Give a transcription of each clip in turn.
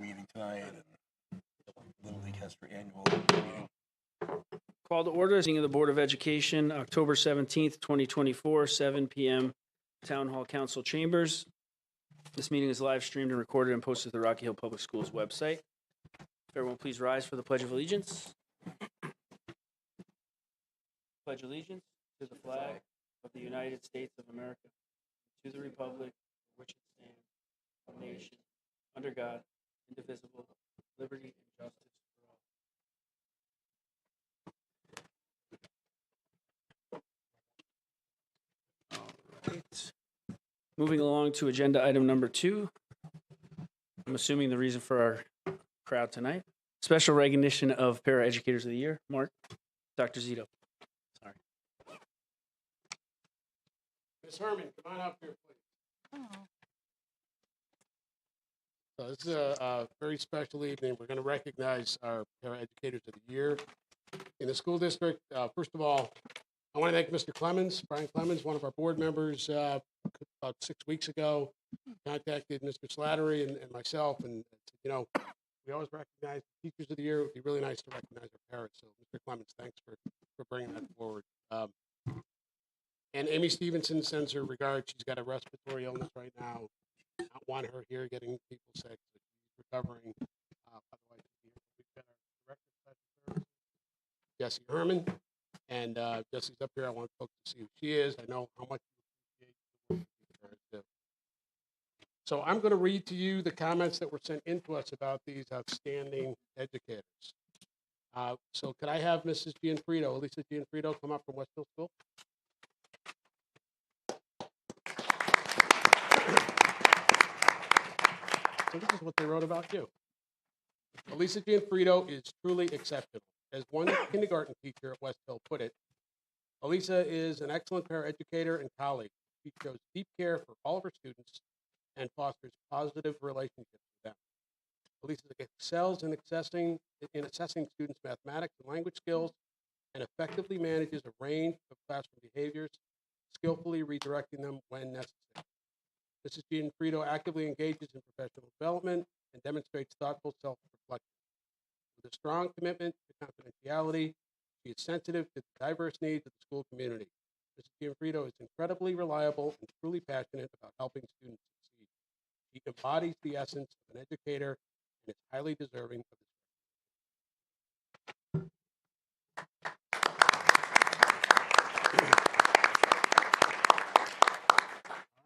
meeting tonight, and Little League has their annual meeting. Call to order, meeting of the Board of Education, October 17th, 2024, 7 p.m., Town Hall Council Chambers. This meeting is live streamed and recorded and posted to the Rocky Hill Public Schools website. Everyone please rise for the Pledge of Allegiance. Pledge allegiance to the flag of the United States of America, to the republic for which it stands, one nation, under God, indivisible, liberty and justice for all. All right. Moving along to agenda item number 2. I'm assuming the reason for our crowd tonight. Special recognition of Para-Educators of the Year. Mark, Dr. Zito. Sorry. Ms. Herman, come on up here, please. So this is a very special evening. We're going to recognize our Para-Educators of the Year in the school district. First of all, I want to thank Mr. Clemens, Brian Clemens, one of our board members, about 6 weeks ago, contacted Mr. Slattery and myself, and said, we always recognize Teachers of the Year. It would be really nice to recognize our parents. So, Mr. Clemens, thanks for bringing that forward. And Amy Stevenson sends her regards. She's got a respiratory illness right now. I don't want her here getting people sick, so she's recovering. Otherwise, we've got our Director of Special Services, Jessie Herman. And Jessie's up here. I want folks to see who she is. I know how much you appreciate the work that you do. So I'm going to read to you the comments that were sent in to us about these outstanding educators. So could I have Mrs. Gianfrido, Elisa Gianfrido, come up from Westfield School? So this is what they wrote about you. Elisa Gianfrido is truly exceptional. As one kindergarten teacher at Westfield put it, Elisa is an excellent paraeducator and colleague. She shows deep care for all of her students and fosters positive relationships with them. Elisa excels in assessing students' mathematics and language skills and effectively manages a range of classroom behaviors, skillfully redirecting them when necessary. Mrs. Gianfrido actively engages in professional development and demonstrates thoughtful self-reflection. With a strong commitment to confidentiality, she is sensitive to the diverse needs of the school community. Mrs. Gianfrido is incredibly reliable and truly passionate about helping students succeed. She embodies the essence of an educator and is highly deserving of this recognition.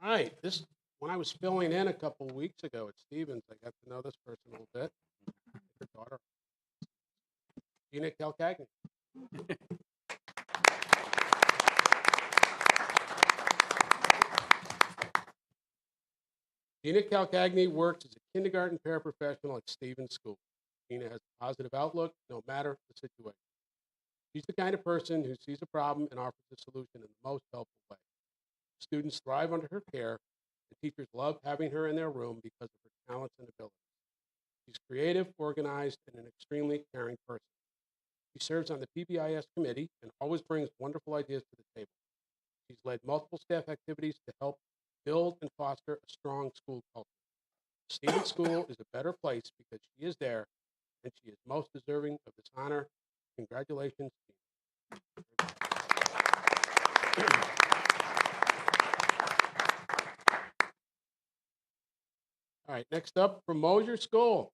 All right, when I was filling in a couple weeks ago at Stevens, I got to know this person a little bit. Her daughter, Gina Calcagni. Gina Calcagni works as a kindergarten paraprofessional at Stevens School. Gina has a positive outlook no matter the situation. She's the kind of person who sees a problem and offers a solution in the most helpful way. Students thrive under her care, and teachers love having her in their room because of her talents and abilities. She's creative, organized, and an extremely caring person. She serves on the PBIS committee and always brings wonderful ideas to the table. She's led multiple staff activities to help build and foster a strong school culture. Stevens School is a better place because she is there, and she is most deserving of this honor. Congratulations, Gina. All right, next up from Mosier School,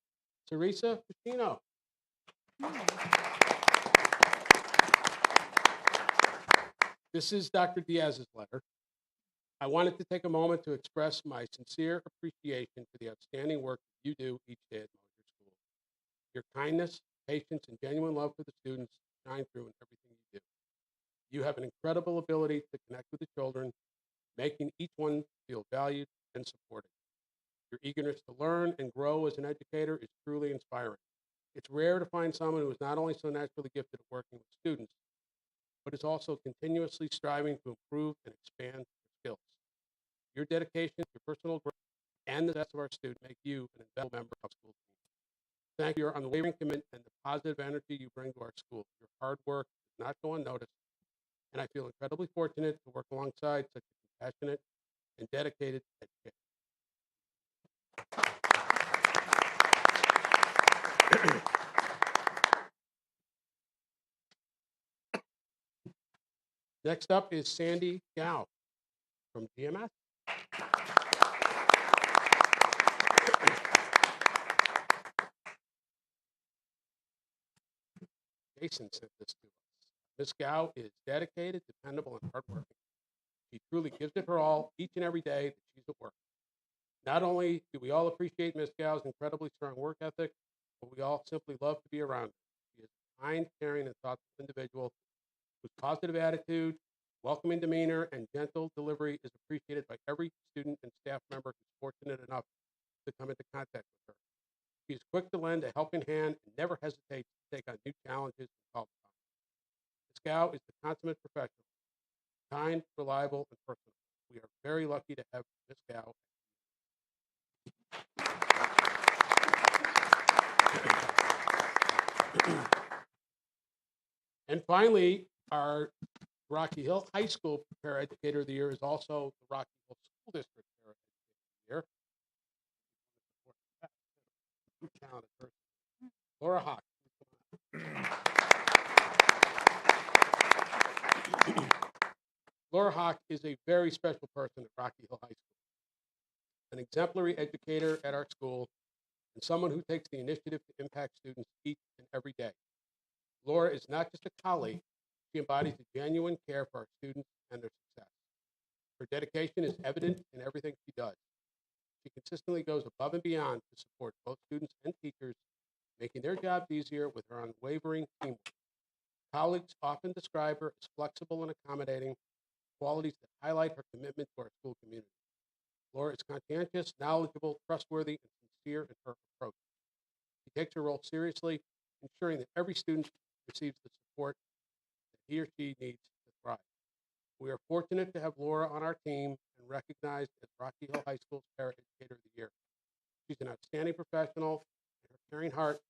Teresa Pacino. This is Dr. Diaz's letter. I wanted to take a moment to express my sincere appreciation for the outstanding work that you do each day at Mosier School. Your kindness, patience, and genuine love for the students shine through in everything you do. You have an incredible ability to connect with the children, making each one feel valued and supported. Your eagerness to learn and grow as an educator is truly inspiring. It's rare to find someone who is not only so naturally gifted at working with students, but is also continuously striving to improve and expand their skills. Your dedication, your personal growth, and the success of our students make you an invaluable member of our school team. Thank you for your unwavering commitment and the positive energy you bring to our school. Your hard work does not go unnoticed, and I feel incredibly fortunate to work alongside such a compassionate and dedicated educator. Next up is Sandy Gao from GMS. Jason sent this to us. Ms. Gao is dedicated, dependable, and hardworking. She truly gives it her all each and every day that she's at work. Not only do we all appreciate Ms. Gao's incredibly strong work ethic, but we all simply love to be around her. She is a kind, caring, and thoughtful individual whose positive attitude, welcoming demeanor, and gentle delivery is appreciated by every student and staff member who's fortunate enough to come into contact with her. She is quick to lend a helping hand and never hesitates to take on new challenges and solve problems. Ms. Gao is the consummate professional, kind, reliable, and personable. We are very lucky to have Ms. Gao. And finally, our Rocky Hill High School Paraeducator of the Year is also the Rocky Hill School District Paraeducator of the Year. Talented person. Laura Hawk. Laura Hawk is a very special person at Rocky Hill High School, an exemplary educator at our school, and someone who takes the initiative to impact students each and every day. Laura is not just a colleague, she embodies a genuine care for our students and their success. Her dedication is evident in everything she does. She consistently goes above and beyond to support both students and teachers, making their jobs easier with her unwavering teamwork. Colleagues often describe her as flexible and accommodating, qualities that highlight her commitment to our school community. Laura is conscientious, knowledgeable, trustworthy, and sincere in her approach. She takes her role seriously, ensuring that every student receives the support that he or she needs to thrive. We are fortunate to have Laura on our team and recognized as Rocky Hill High School's Paraeducator of the Year. She's an outstanding professional, and her caring heart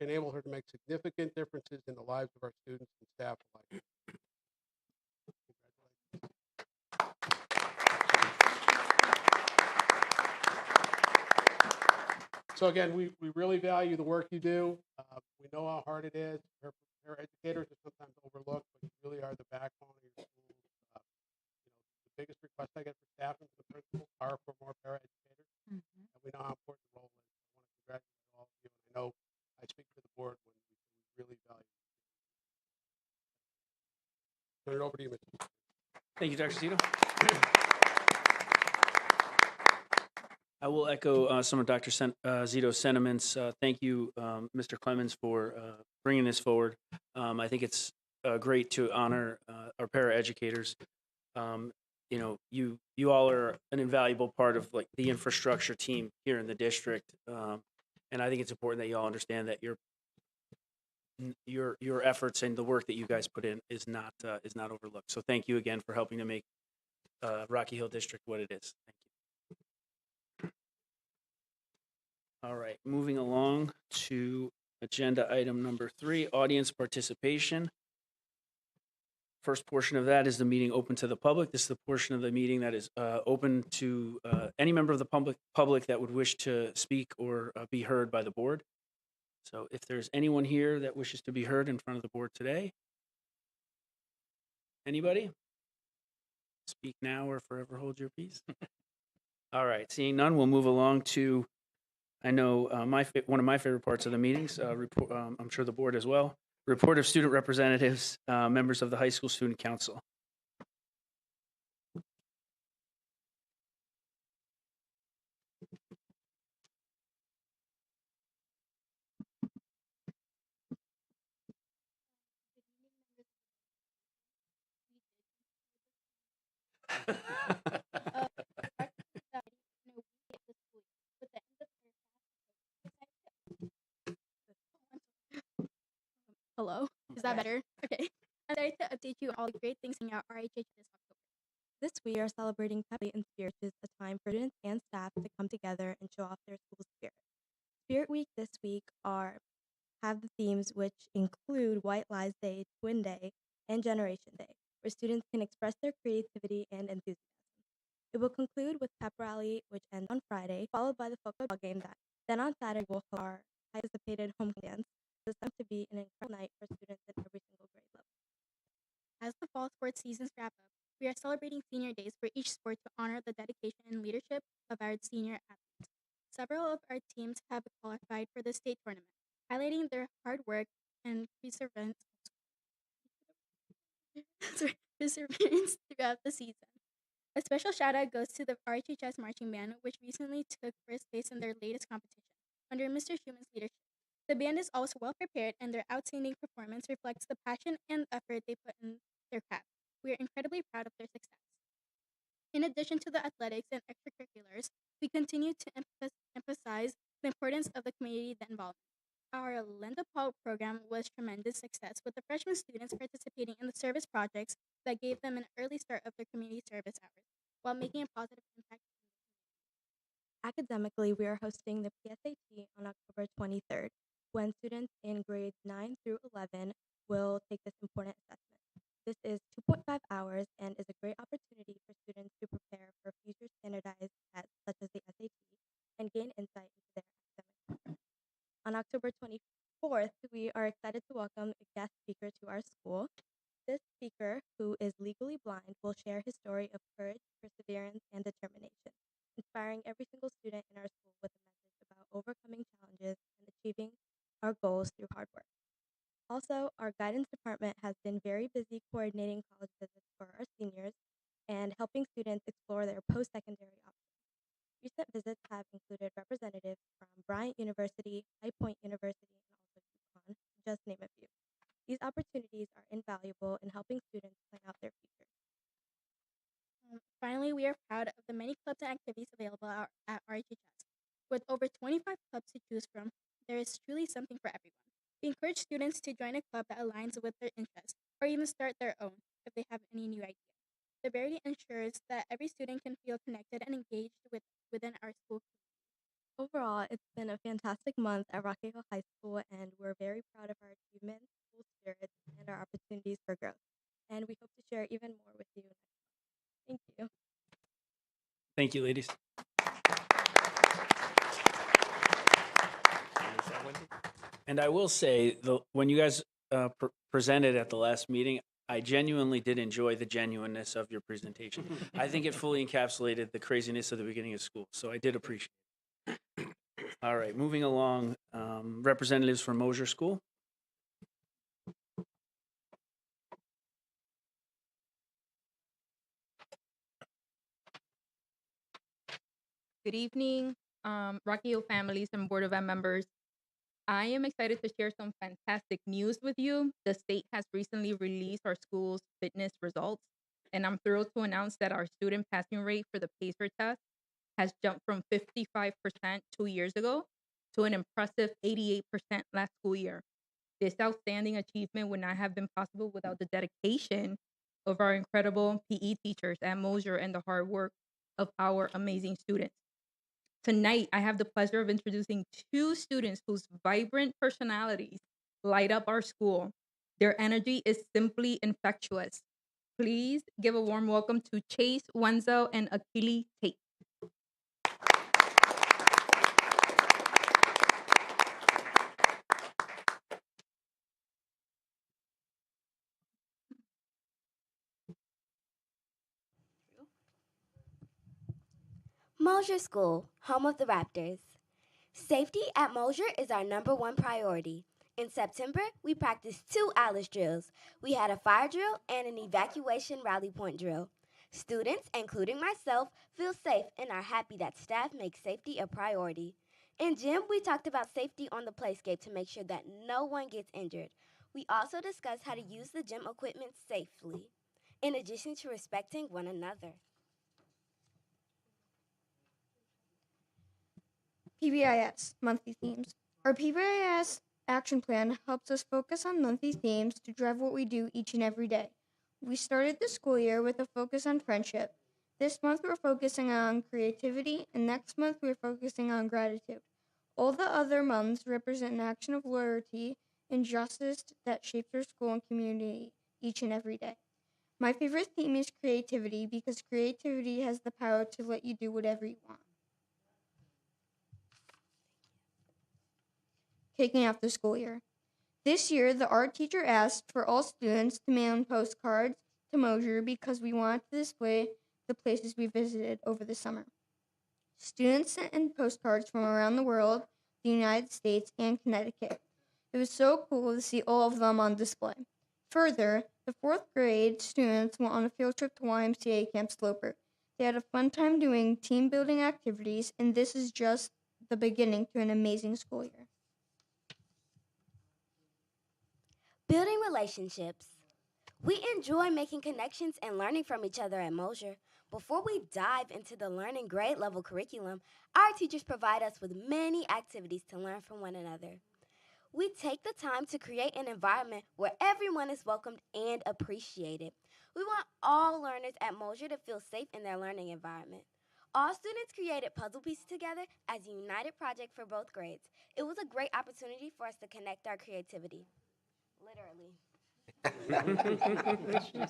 enable her to make significant differences in the lives of our students and staff alike. So again, we really value the work you do. We know how hard it is. Paraeducators are sometimes overlooked, but you really are the backbone of your school. The biggest request I get for staff and for the principals are for more paraeducators. And we know how important the role is. I want to congratulate all of you. And I know I speak for the board when we really value it. Turn it over to you, Mr. Thank you, Dr. Zito. I will echo some of Dr. Zito's sentiments. Thank you, Mr. Clemens, for bringing this forward. I think it's great to honor our paraeducators. You all are an invaluable part of like the infrastructure team here in the district, and I think it's important that you all understand that your efforts and the work that you guys put in is not overlooked. So thank you again for helping to make Rocky Hill District what it is. Thank you. All right, moving along to agenda item number 3, audience participation. First portion of that is the meeting open to the public. This is the portion of the meeting that is open to any member of the public that would wish to speak or be heard by the board. So if there's anyone here that wishes to be heard in front of the board today, anybody? Speak now or forever hold your peace. All right, seeing none, we'll move along to, I know one of my favorite parts of the meetings, I'm sure the board as well, report of student representatives, members of the high school student council. Hello, is that better? Okay. I'm sorry to update you on all the great things hanging out RHH this October. This week, we are celebrating Pep and Spirit, which is a time for students and staff to come together and show off their school spirit. Spirit Week this week have the themes which include White Lies Day, Twin Day, and Generation Day, where students can express their creativity and enthusiasm. It will conclude with Pep Rally, which ends on Friday, followed by the football game that Then on Saturday, we'll hold our anticipated homecoming dance. This is going to be an incredible night for students in every single grade level. As the fall sports seasons wrap up, we are celebrating senior days for each sport to honor the dedication and leadership of our senior athletes. Several of our teams have qualified for the state tournament, highlighting their hard work and perseverance throughout the season. A special shout out goes to the RHHS Marching Band, which recently took first place in their latest competition under Mr. Schumann's leadership. The band is also well prepared, and their outstanding performance reflects the passion and effort they put in their craft. We are incredibly proud of their success. In addition to the athletics and extracurriculars, we continue to emphasize the importance of the community involvement. Our Lend a Paw program was tremendous success, with the freshman students participating in the service projects that gave them an early start of their community service hours, while making a positive impact in the community. Academically, we are hosting the PSAT on October 23rd, when students in grades 9 through 11 will take this important assessment. This is 2.5 hours and is a great opportunity for students to prepare for future standardized tests such as the SAT and gain insight into their academic progress. On October 24th, we are excited to welcome a guest speaker to our school. This speaker, who is legally blind, will share his story of courage, perseverance, and determination, inspiring every single student in our school with a message about overcoming challenges and achieving our goals through hard work. Also, our guidance department has been very busy coordinating college visits for our seniors and helping students explore their post-secondary options. Recent visits have included representatives from Bryant University, High Point University, and also UConn, to just name a few. These opportunities are invaluable in helping students plan out their future. Finally, we are proud of the many clubs and activities available at RHHS. With over 25 clubs to choose from, there is truly something for everyone. We encourage students to join a club that aligns with their interests, or even start their own if they have any new ideas. The Verity ensures that every student can feel connected and engaged within our school community. Overall, it's been a fantastic month at Rocky Hill High School, and we're very proud of our achievements, school spirit, and our opportunities for growth. And we hope to share even more with you next month. Thank you. Thank you, ladies. And I will say, when you guys presented at the last meeting, I genuinely did enjoy the genuineness of your presentation. I think it fully encapsulated the craziness of the beginning of school, so I did appreciate it. All right, moving along, representatives from Mosier School. Good evening, Rocky Hill families and Board of Ed members. I am excited to share some fantastic news with you. The state has recently released our school's fitness results, and I'm thrilled to announce that our student passing rate for the PACER test has jumped from 55% 2 years ago to an impressive 88% last school year. This outstanding achievement would not have been possible without the dedication of our incredible PE teachers at Mosier and the hard work of our amazing students. Tonight, I have the pleasure of introducing two students whose vibrant personalities light up our school. Their energy is simply infectious. Please give a warm welcome to Chase Wenzel and Akili Tate. Mosier School, home of the Raptors. Safety at Mosier is our #1 priority. In September, we practiced 2 Alice drills. We had a fire drill and an evacuation rally point drill. Students, including myself, feel safe and are happy that staff makes safety a priority. In gym, we talked about safety on the playscape to make sure that no one gets injured. We also discussed how to use the gym equipment safely, in addition to respecting one another. PBIS, monthly themes. Our PBIS action plan helps us focus on monthly themes to drive what we do each and every day. We started the school year with a focus on friendship. This month we're focusing on creativity, and next month we're focusing on gratitude. All the other months represent an action of loyalty and justice that shapes our school and community each and every day. My favorite theme is creativity because creativity has the power to let you do whatever you want. kicking off the school year. This year, the art teacher asked for all students to mail postcards to Mosier because we wanted to display the places we visited over the summer. Students sent in postcards from around the world, the United States, and Connecticut. It was so cool to see all of them on display. Further, the fourth grade students went on a field trip to YMCA Camp Sloper. They had a fun time doing team building activities, and this is just the beginning to an amazing school year. Building relationships. We enjoy making connections and learning from each other at Mosier. Before we dive into the learning grade level curriculum, our teachers provide us with many activities to learn from one another. We take the time to create an environment where everyone is welcomed and appreciated. We want all learners at Mosier to feel safe in their learning environment. All students created puzzle pieces together as a united project for both grades. It was a great opportunity for us to connect our creativity. Literally. That's me again.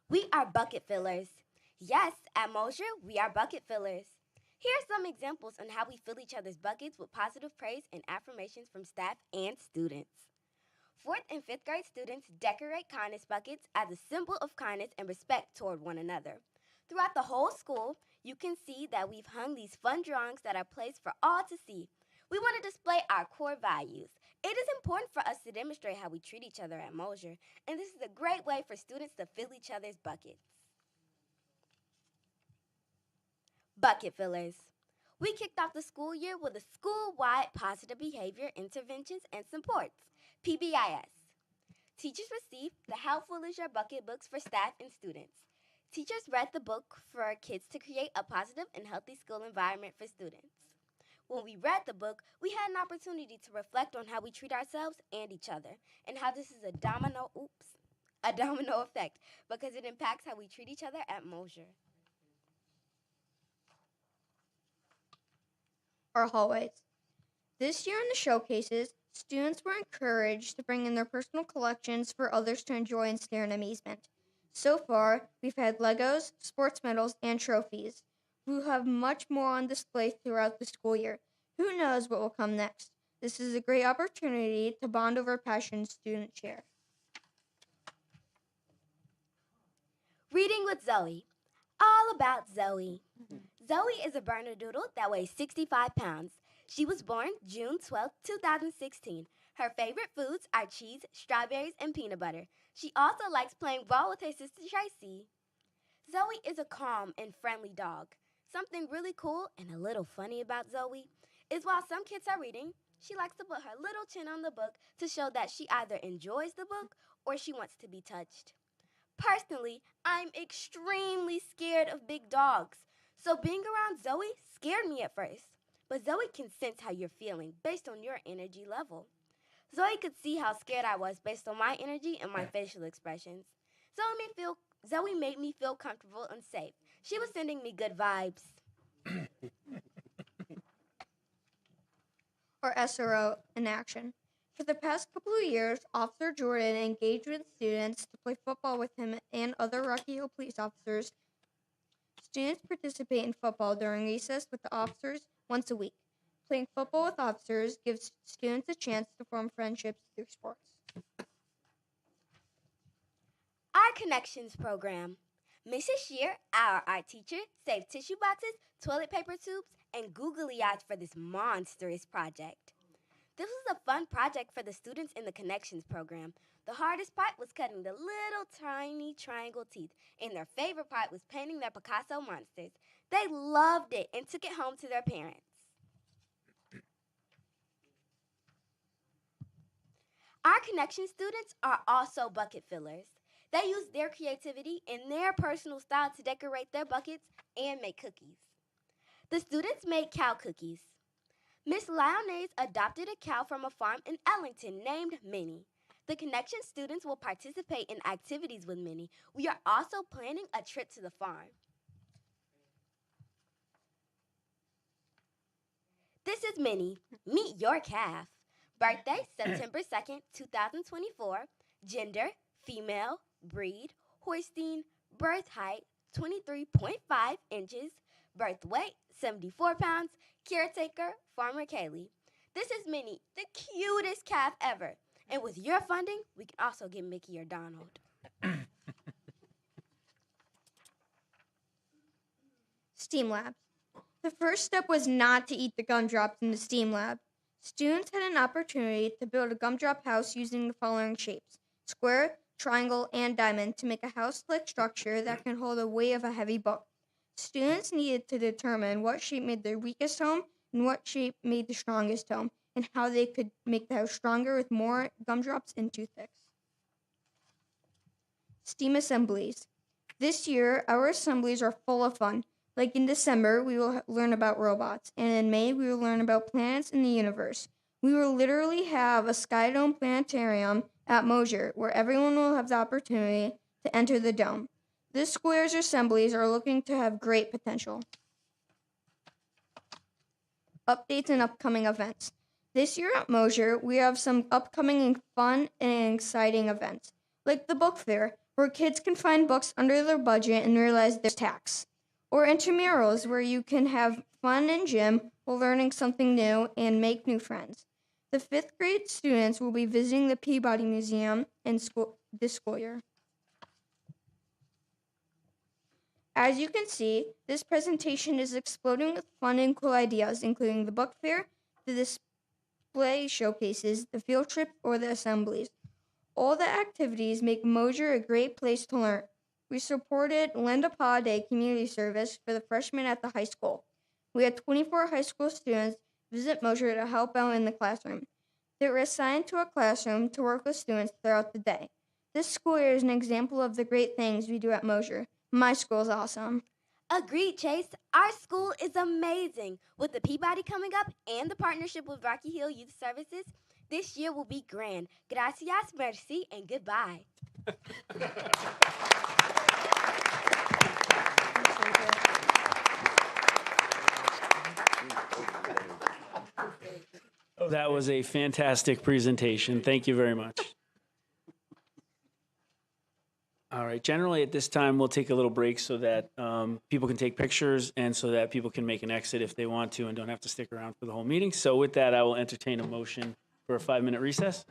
We are bucket fillers. Yes, at Mosier, we are bucket fillers. Here are some examples on how we fill each other's buckets with positive praise and affirmations from staff and students. 4th and 5th grade students decorate kindness buckets as a symbol of kindness and respect toward one another. Throughout the whole school, you can see that we've hung these fun drawings that are placed for all to see. We want to display our core values. It is important for us to demonstrate how we treat each other at Mosier, and this is a great way for students to fill each other's buckets. Bucket fillers. We kicked off the school year with a school-wide positive behavior interventions and supports, PBIS. Teachers received the How Full Is Your Bucket books for staff and students. Teachers read the book for our kids to create a positive and healthy school environment for students. When we read the book, we had an opportunity to reflect on how we treat ourselves and each other, and how this is a domino effect, because it impacts how we treat each other at Mosier. Our hallways. This year in the showcases, students were encouraged to bring in their personal collections for others to enjoy and stare in amazement. So far, we've had Legos, sports medals, and trophies. We'll have much more on display throughout the school year. Who knows what will come next? This is a great opportunity to bond over passions students share. Reading with Zoe. All about Zoe. Zoe is a Bernedoodle that weighs 65 pounds. She was born June 12, 2016. Her favorite foods are cheese, strawberries, and peanut butter. She also likes playing ball with her sister Tracy. Zoe is a calm and friendly dog. Something really cool and a little funny about Zoe is while some kids are reading, she likes to put her little chin on the book to show that she either enjoys the book or she wants to be touched. Personally, I'm extremely scared of big dogs, so being around Zoe scared me at first. But Zoe can sense how you're feeling based on your energy level. Zoe could see how scared I was based on my energy and my facial expressions. Zoe made me feel comfortable and safe. She was sending me good vibes. Our SRO in action. For the past couple of years, Officer Jordan engaged with students to play football with him and other Rocky Hill police officers. Students participate in football during recess with the officers once a week. Playing football with officers gives students a chance to form friendships through sports. Our Connections program. Mrs. Shear, our art teacher, saved tissue boxes, toilet paper tubes, and googly eyes for this monstrous project. This was a fun project for the students in the Connections program. The hardest part was cutting the little tiny triangle teeth, and their favorite part was painting their Picasso monsters. They loved it and took it home to their parents. Our Connection students are also bucket fillers. They use their creativity and their personal style to decorate their buckets and make cookies. The students made cow cookies. Miss Lyonnaise adopted a cow from a farm in Ellington named Minnie. The Connection students will participate in activities with Minnie. We are also planning a trip to the farm. This is Minnie. Meet your calf. Birthday, September 2nd, 2024. Gender, female. Breed, Holstein. Birth height, 23.5 inches. Birth weight, 74 pounds. Caretaker, Farmer Kaylee. This is Minnie, the cutest calf ever. And with your funding, we can also get Mickey or Donald. STEAM Lab. The first step was not to eat the gumdrops in the STEAM Lab. Students had an opportunity to build a gumdrop house using the following shapes: square, triangle, and diamond to make a house-like structure that can hold the weight of a heavy book. Students needed to determine what shape made their weakest home and what shape made the strongest home, and how they could make the house stronger with more gumdrops and toothpicks. STEAM assemblies. This year, our assemblies are full of fun. Like in December, we will learn about robots, and in May, we will learn about planets in the universe. We will literally have a Sky Dome planetarium at Mosier, where everyone will have the opportunity to enter the dome. This school year's assemblies are looking to have great potential. Updates and upcoming events. This year at Mosier, we have some upcoming and fun and exciting events, like the book fair, where kids can find books under their budget and realize there's tax. Or intramurals, where you can have fun in gym while learning something new and make new friends. The 5th grade students will be visiting the Peabody Museum this school year. As you can see, this presentation is exploding with fun and cool ideas, including the book fair, the display showcases, the field trip, or the assemblies. All the activities make Mosier a great place to learn. We supported Lend a Paw Day community service for the freshmen at the high school. We had 24 high school students visit Mosier to help out in the classroom. They were assigned to a classroom to work with students throughout the day. This school year is an example of the great things we do at Mosier. My school is awesome. Agreed, Chase. Our school is amazing. With the Peabody coming up and the partnership with Rocky Hill Youth Services, this year will be grand. Gracias, merci, and goodbye. That was a fantastic presentation. Thank you very much. All right, generally at this time, we'll take a little break so that people can take pictures and so that people can make an exit if they want to and don't have to stick around for the whole meeting. So with that, I will entertain a motion for a 5-minute recess.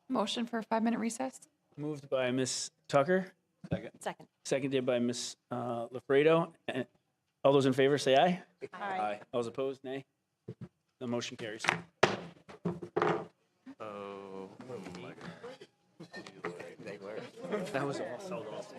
Motion for a 5-minute recess? Moved by Ms. Tucker, Second. seconded by Ms. Lafredo. All those in favor, say aye. Aye. All those opposed, nay. The motion carries. That was all sold off.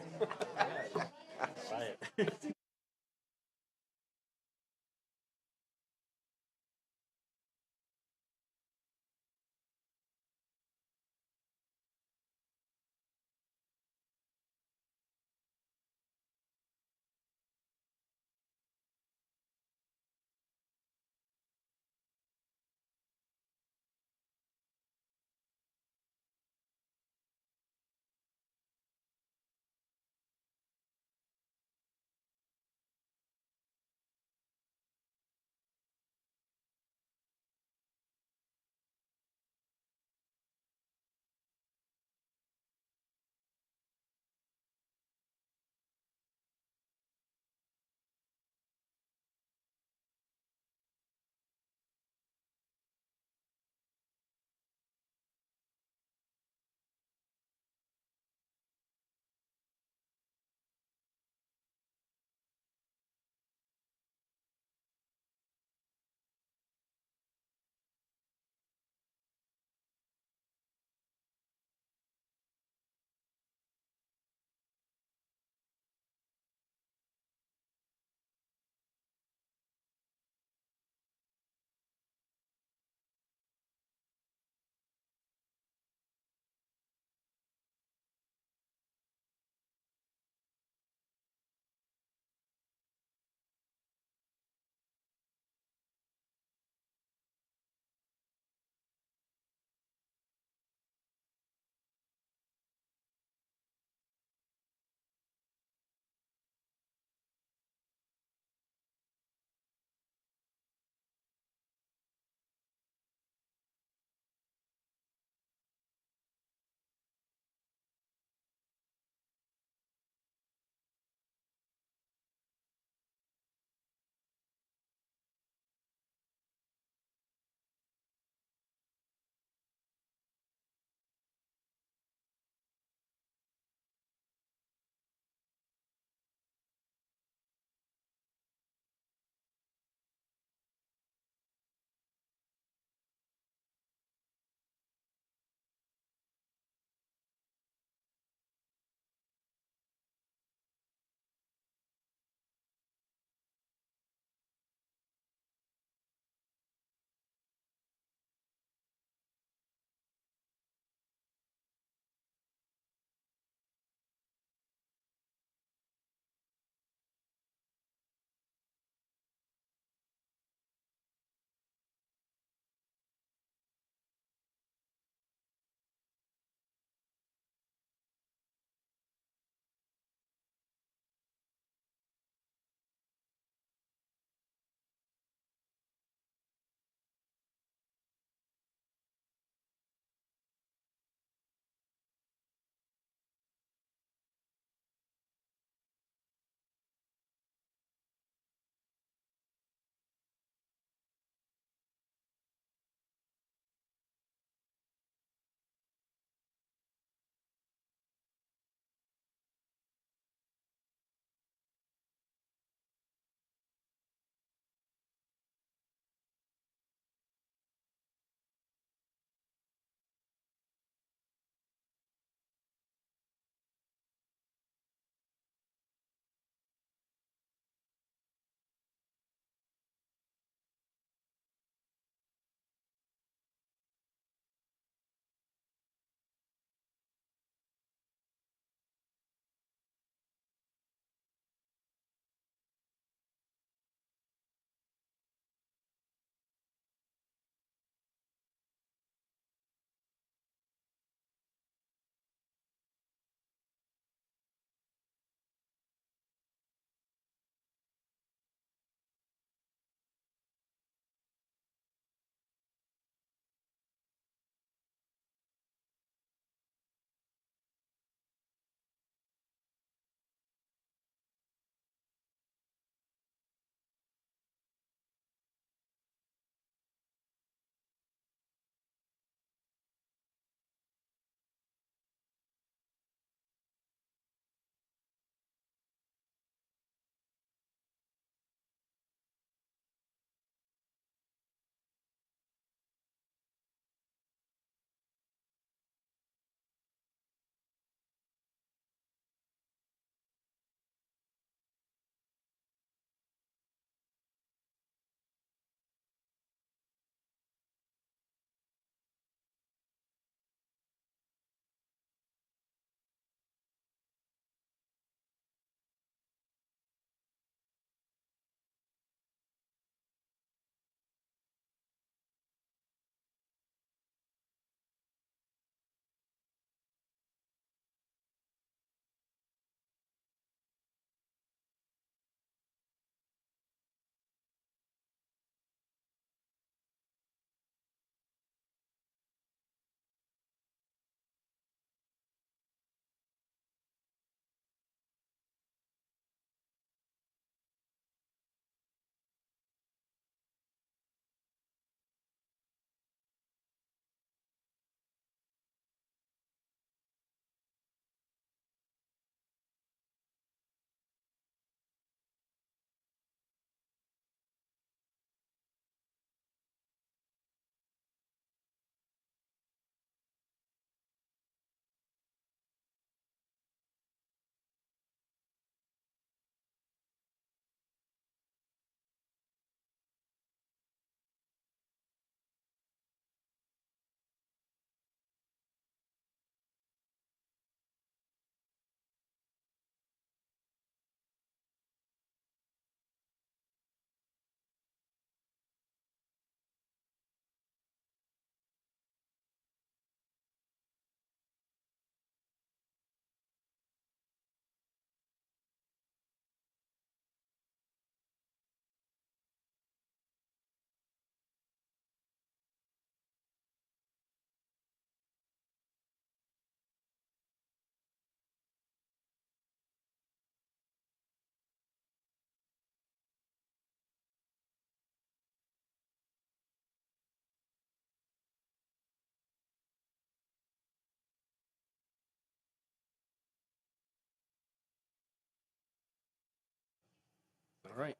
All right.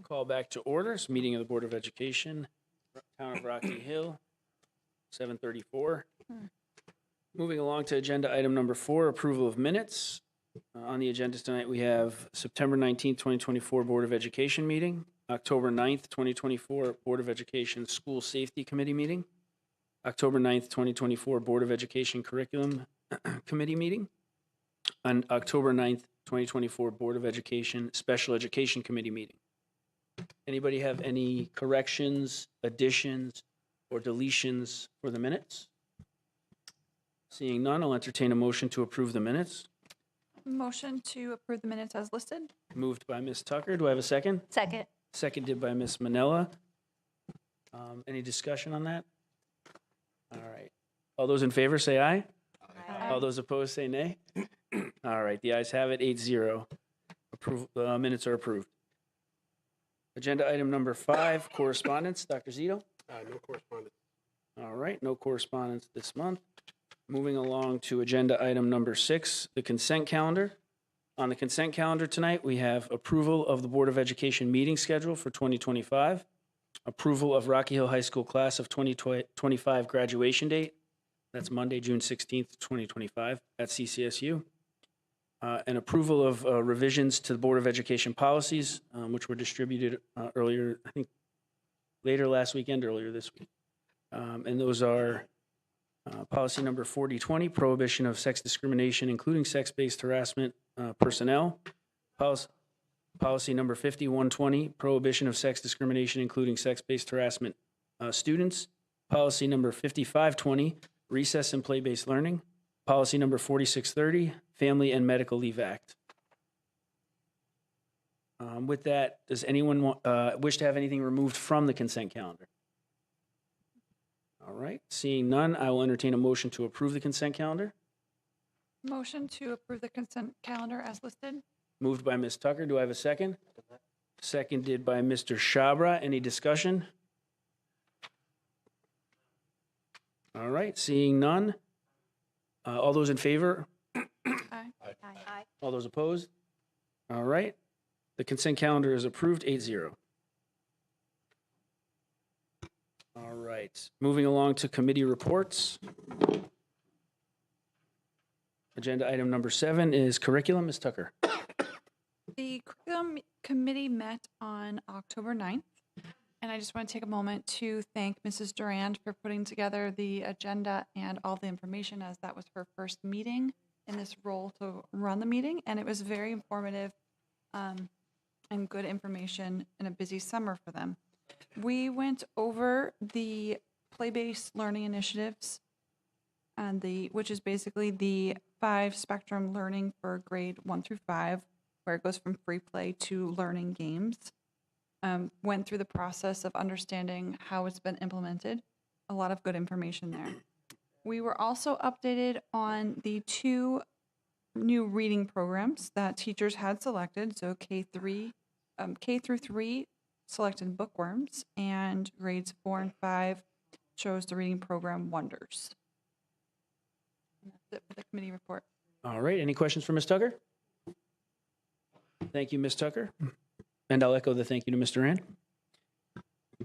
Call back to orders, meeting of the Board of Education, Town of Rocky Hill, 7:34. Moving along to agenda item number 4, approval of minutes. On the agenda tonight, we have September 19th, 2024 Board of Education meeting, October 9th, 2024 Board of Education School Safety Committee meeting, October 9th, 2024 Board of Education Curriculum Committee meeting, on October 9th, 2024 Board of Education Special Education Committee meeting. Anybody have any corrections, additions, or deletions for the minutes? Seeing none, I'll entertain a motion to approve the minutes. Motion to approve the minutes as listed. Moved by Ms. Tucker. Do I have a second? Second. Seconded by Ms. Manella. Any discussion on that? All right. All those in favor say aye. All those opposed say nay. All right, the ayes have it, 8-0. Minutes are approved. Agenda item number 5, correspondence. Dr. Zito? No correspondence. All right, no correspondence this month. Moving along to agenda item number 6, the consent calendar. On the consent calendar tonight, we have approval of the Board of Education meeting schedule for 2025, approval of Rocky Hill High School class of 2025 graduation date. That's Monday, June 16th, 2025 at CCSU. And approval of revisions to the Board of Education policies, which were distributed earlier, I think later last weekend, earlier this week. And those are policy number 4020, prohibition of sex discrimination, including sex-based harassment personnel. Policy number 5120, prohibition of sex discrimination, including sex-based harassment students. Policy number 5520, recess and play-based learning. Policy number 4630, Family and Medical Leave Act. With that, does anyone wish to have anything removed from the consent calendar? All right, seeing none, I will entertain a motion to approve the consent calendar. Motion to approve the consent calendar as listed. Moved by Ms. Tucker. Do I have a second? Seconded by Mr. Shabra. Any discussion? All right, seeing none. All those in favor? Aye. All those opposed? All right. The consent calendar is approved, 8-0. All right. Moving along to committee reports. Agenda item number 7 is curriculum. Ms. Tucker. The curriculum committee met on October 9th, and I just want to take a moment to thank Mrs. Durand for putting together the agenda and all the information, as that was her first meeting in this role to run the meeting, and it was very informative and good information in a busy summer for them. We went over the play-based learning initiatives, and which is basically the 5-spectrum learning for grade 1 through 5, where it goes from free play to learning games. Went through the process of understanding how it's been implemented. A lot of good information there. We were also updated on the 2 new reading programs that teachers had selected. So K through 3 selected Bookworms, and grades 4 and 5 chose the reading program Wonders. And that's it for the committee report. All right. Any questions for Ms. Tucker? Thank you, Ms. Tucker. And I'll echo the thank you to Mr. Rand.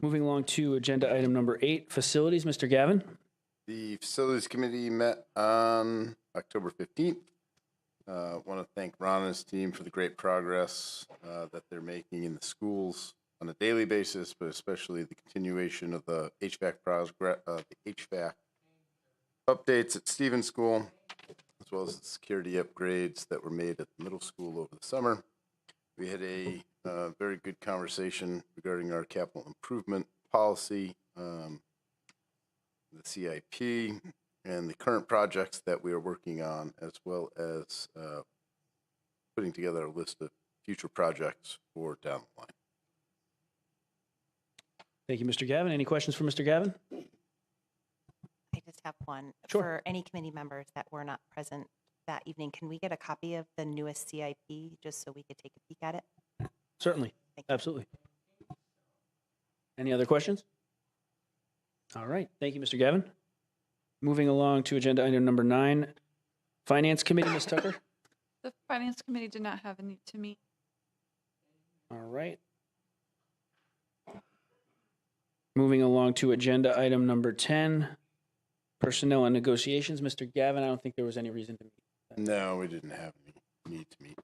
Moving along to agenda item number 8, facilities. Mr. Gavin. The Facilities Committee met on October 15th. Want to thank Ron and his team for the great progress that they're making in the schools on a daily basis, but especially the continuation of the HVAC updates at Stevens School, as well as the security upgrades that were made at the middle school over the summer. We had a very good conversation regarding our capital improvement policy, the CIP, and the current projects that we are working on, as well as putting together a list of future projects for down the line. Thank you, Mr. Gavin. Any questions for Mr. Gavin? I just have one. Sure. For any committee members that were not present that evening, can we get a copy of the newest CIP just so we could take a peek at it? Certainly. Thank you. Absolutely. Any other questions? All right. Thank you, Mr. Gavin. Moving along to agenda item number 9, Finance Committee, Ms. Tucker. The Finance Committee did not have a need to meet. All right. Moving along to agenda item number 10, personnel and negotiations. Mr. Gavin, I don't think there was any reason to meet. No, we didn't have any need to meet.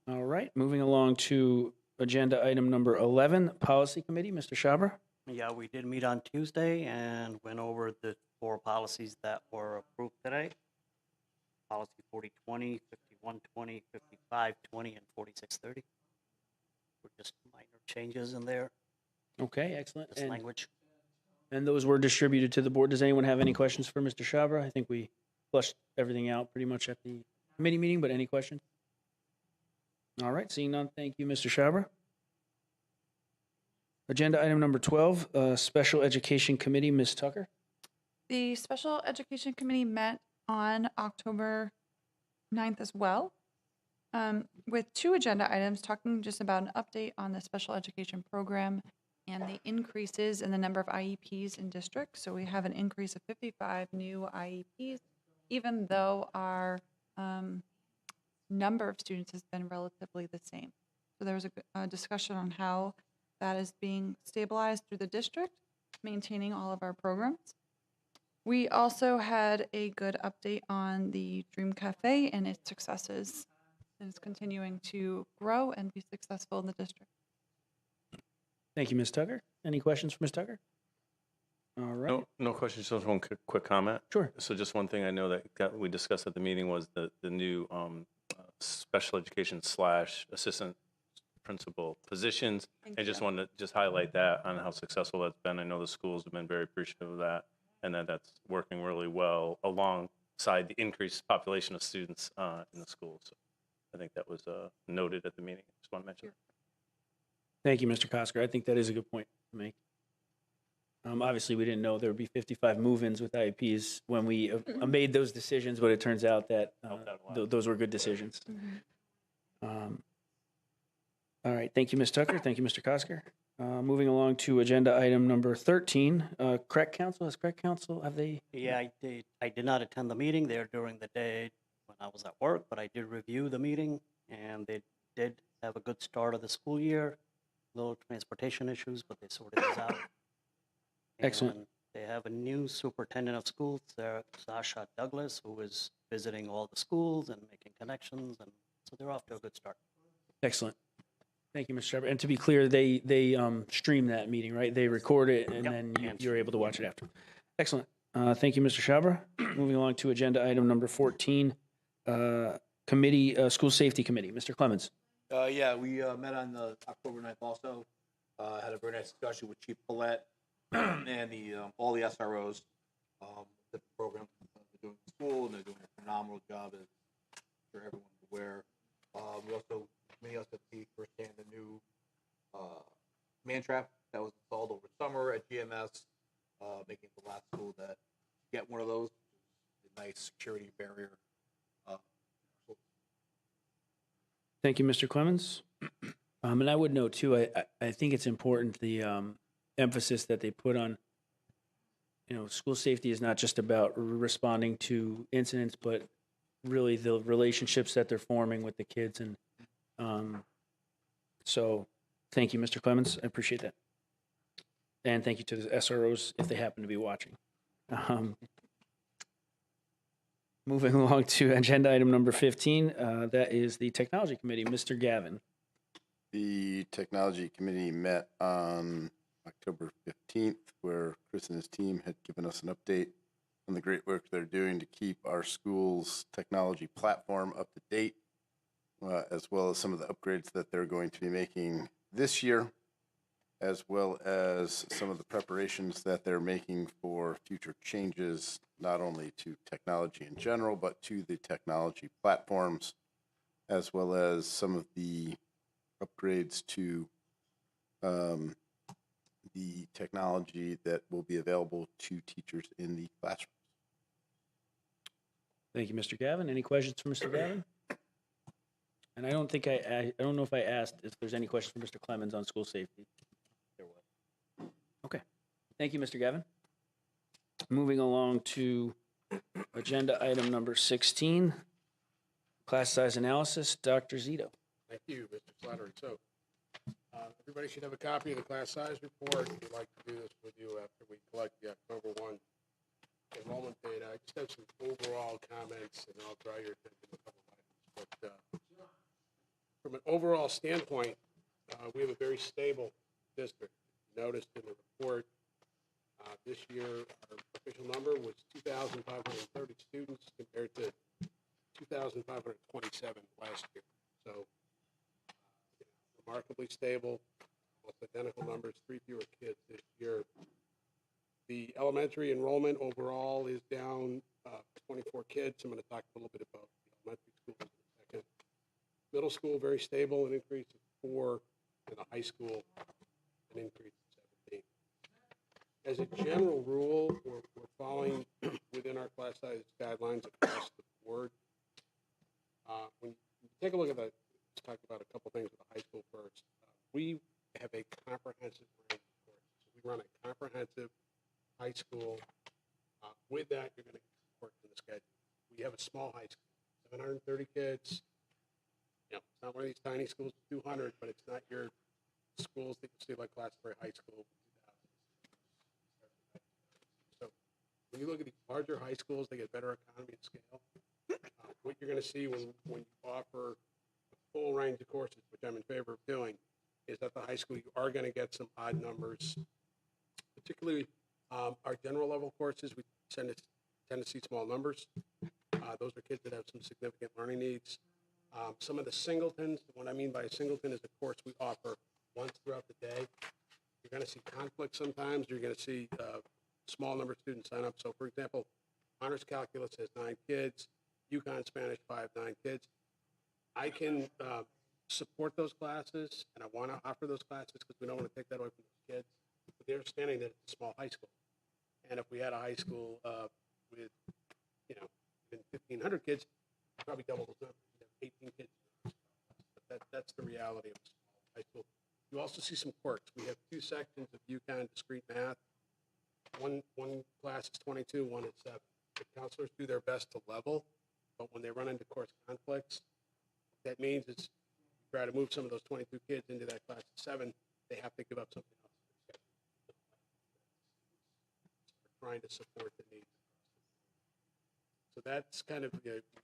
All right, moving along to agenda item number 11, policy committee. Mr. Schaber? Yeah, we did meet on Tuesday and went over the 4 policies that were approved today. Policy 4020, 5120, 5520, and 4630. Were just minor changes in there, Okay, excellent. this language. And those were distributed to the board. Does anyone have any questions for Mr. Schaber? I think we flushed everything out pretty much at the committee meeting, but any questions? All right, seeing none, thank you, Mr. Schaber. Agenda item number 12, Special Education Committee, Ms. Tucker. The Special Education Committee met on October 9th as well, with 2 agenda items talking just about an update on the special education program and the increases in the number of IEPs in districts. So we have an increase of 55 new IEPs, even though our number of students has been relatively the same. So there was a discussion on how that is being stabilized through the district, maintaining all of our programs. We also had a good update on the Dream Cafe and its successes, and it's continuing to grow and be successful in the district. Thank you, Ms. Tucker. Any questions for Ms. Tucker? All right. No questions, just one quick comment. Sure. So just one thing I know that we discussed at the meeting was the new special education / assistant principal positions. I just wanted to just highlight that on how successful that's been. I know the schools have been very appreciative of that, and that's working really well alongside the increased population of students in the schools. So I think that was noted at the meeting. Just want to mention that. Thank you, Mr. Kosker. I think that is a good point to make. Obviously, we didn't know there would be 55 move-ins with IEPs when we made those decisions, but it turns out that those were good decisions. All right. Thank you, Ms. Tucker. Thank you, Mr. Kosker. Moving along to agenda item number 13, CREC Council. Has CREC Council, have they? Yeah, I did. I did not attend the meeting there during the day when I was at work, but I did review the meeting, and they did have a good start of the school year. Little transportation issues, but they sorted those out. Excellent. And they have a new superintendent of schools, Sasha Douglas, who is visiting all the schools and making connections, and so they're off to a good start. Excellent. Thank you, Mr. Shepherd. And to be clear, they stream that meeting, right? They record it, and Yep. then you're able to watch it after. Excellent. Thank you, Mr. Schaber. Moving along to agenda item number 14, School Safety Committee. Mr. Clemens. Yeah, we met on October 9th also. Had a very nice discussion with Chief Paulette and all the SROs. The program they're doing in school, and they're doing a phenomenal job, as I'm sure everyone's aware. Many of us have seen firsthand the new man trap that was installed over summer at GMS, making it the last school that get one of those. A nice security barrier. Thank you, Mr. Clemens. And I would note too, I think it's important the emphasis that they put on, school safety is not just about responding to incidents, but really the relationships that they're forming with the kids. And so thank you, Mr. Clemens. I appreciate that. And thank you to the SROs if they happen to be watching. Moving along to agenda item number 15, that is the Technology Committee. Mr. Gavin. The Technology Committee met on October 15th, where Chris and his team had given us an update on the great work they're doing to keep our school's technology platform up to date, as well as some of the upgrades that they're going to be making this year, as well as some of the preparations that they're making for future changes, not only to technology in general, but to the technology platforms, as well as some of the upgrades to the technology that will be available to teachers in the classrooms. Thank you, Mr. Gavin. Any questions for Mr. Gavin? And I don't think I don't know if I asked if there's any questions for Mr. Clemens on school safety. There was. Okay. Thank you, Mr. Gavin. Moving along to Agenda item number 16, class size analysis. Dr. Zito. Thank you, Mr. Slattery. So, everybody should have a copy of the class size report. We'd like to do this with you after we collect the October 1 enrollment data. I just have some overall comments, and I'll draw your attention to a couple of items. But from an overall standpoint, we have a very stable district. Noticed in the report, this year our official number was 2,530 students compared to 2,527 last year. So remarkably stable, almost identical numbers, 3 fewer kids this year. The elementary enrollment overall is down 24 kids. I'm going to talk a little bit about the elementary schools in a second. Middle school, very stable, an increase of 4, and the high school, an increase of 17. As a general rule, we're following within our class size guidelines across the board. When you take a look at the, let's talk about a couple things with the high school first. We have a comprehensive range of courses. So we run a comprehensive high school. With that, you're going to get support in the schedule. We have a small high school, 730 kids. You know, it's not one of these tiny schools with 200, but it's not your schools that you see like Classbury High School. So when you look at these larger high schools, they get better economy of scale. What you're going to see when you offer a full range of courses, which I'm in favor of doing, is that the high school you are going to get some odd numbers, particularly our general level courses. We tend to see small numbers. Those are kids that have some significant learning needs. Some of the singletons, what I mean by a singleton is a course we offer once throughout the day. You're going to see conflict sometimes. You're going to see small number of students sign up. So, for example, Honors Calculus has 9 kids. UConn Spanish 5, 9 kids. I can support those classes, and I want to offer those classes because we don't want to take that away from those kids. But they're understanding that it's a small high school. And if we had a high school with, 1,500 kids, probably double those numbers. You'd have 18 kids. But that's the reality of a small high school. You also see some quirks. We have 2 sections of UConn discrete math. One class is 22, one is 7. The counselors do their best to level, but when they run into course conflicts, what that means is try to move some of those 22 kids into that class of 7, they have to give up something else. We're trying to support the needs. So that's kind of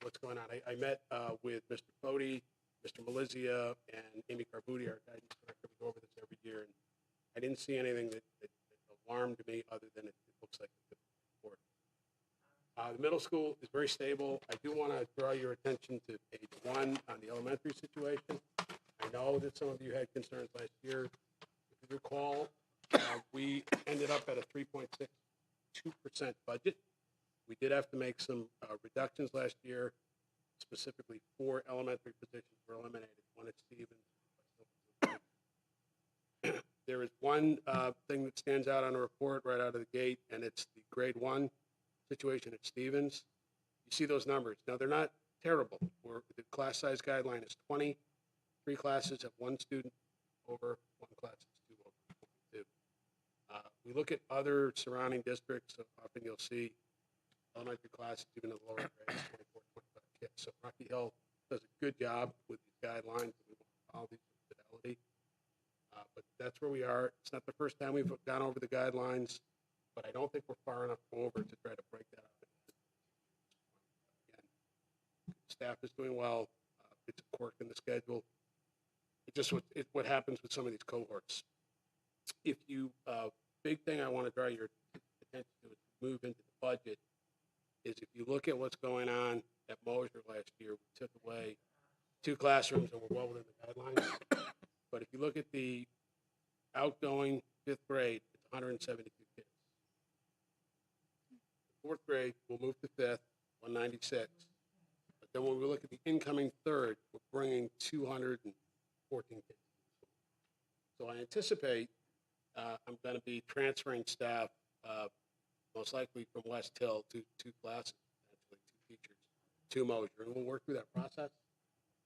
what's going on. I met with Mr. Foti, Mr. Malizia, and Amy Carbuti, our guidance director. We go over this every year, and I didn't see anything that alarmed me other than it looks like a good report. The middle school is very stable. I do want to draw your attention to page 1 on the elementary situation. I know that some of you had concerns last year. If you recall, we ended up at a 3.62% budget. We did have to make some reductions last year. Specifically, 4 elementary positions were eliminated. One at Stevens. There is one thing that stands out on the report right out of the gate, and it's the grade 1 situation at Stevens. You see those numbers. Now, they're not terrible. The class size guideline is 20. 3 classes have 1 student over, 1 class is 2 over 22. We look at other surrounding districts. So often you'll see elementary classes, even in the lower grades, 24, 25 kids. So Rocky Hill does a good job with these guidelines. We want to follow these with fidelity. But that's where we are. It's not the first time we've gone over the guidelines, but I don't think we're far enough over to try to break that up. Again, staff is doing well. It's a quirk in the schedule. It's just what happens with some of these cohorts. If you, big thing I want to draw your attention to as we move into the budget is if you look at what's going on at Mosher last year, we took away 2 classrooms and we're well within the guidelines. But if you look at the outgoing 5th grade, it's 172 kids. The 4th grade will move to 5th, 196. But then when we look at the incoming 3rd, we're bringing 214 kids. So I anticipate I'm going to be transferring staff most likely from West Hill to 2 classes, actually 2 teachers, to Mosher. And we'll work through that process.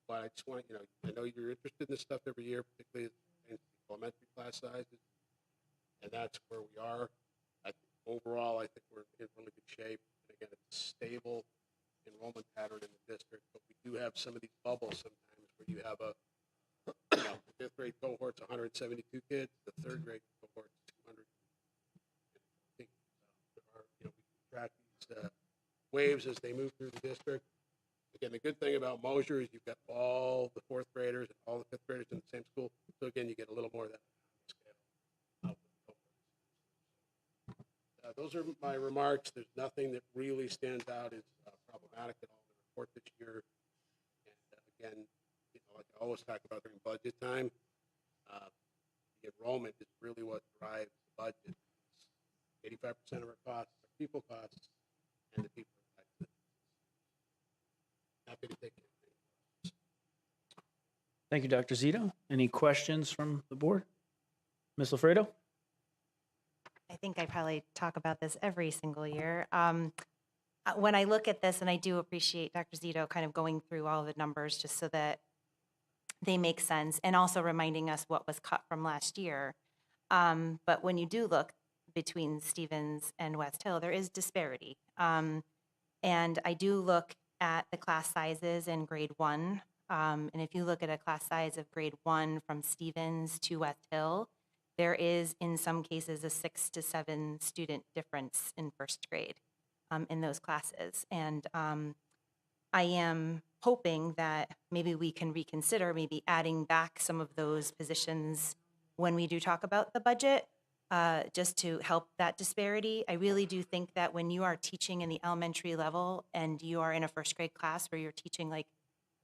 But I just want I know you're interested in this stuff every year, particularly in elementary class sizes. And that's where we are. Overall, I think we're in really good shape. And again, it's a stable enrollment pattern in the district, but we do have some of these bubbles sometimes where you have the fifth grade cohort's 172 kids, the third grade cohort's 200. I think we track these waves as they move through the district. Again, the good thing about Mosher is you've got all the fourth graders and all the fifth graders in the same school. So again, you get a little more of that scale. Those are my remarks. There's nothing that really stands out as problematic at all in the report this year. And again, like I always talk about during budget time, the enrollment is really what drives the budget. 85% of our costs are people costs, and the people are tied. Happy to take it. Thank you, Dr. Zito. Any questions from the board? Ms. Lafredo? I think I probably talk about this every single year. When I look at this, and I do appreciate Dr. Zito kind of going through all the numbers just so that they make sense, and also reminding us what was cut from last year. But when you do look between Stevens and West Hill, there is disparity. And I do look at the class sizes in grade 1. And if you look at a class size of grade 1 from Stevens to West Hill, there is, in some cases, a 6 to 7 student difference in first grade in those classes. And I am hoping that maybe we can reconsider maybe adding back some of those positions when we do talk about the budget, just to help that disparity. I really do think that when you are teaching in the elementary level and you are in a first grade class where you're teaching like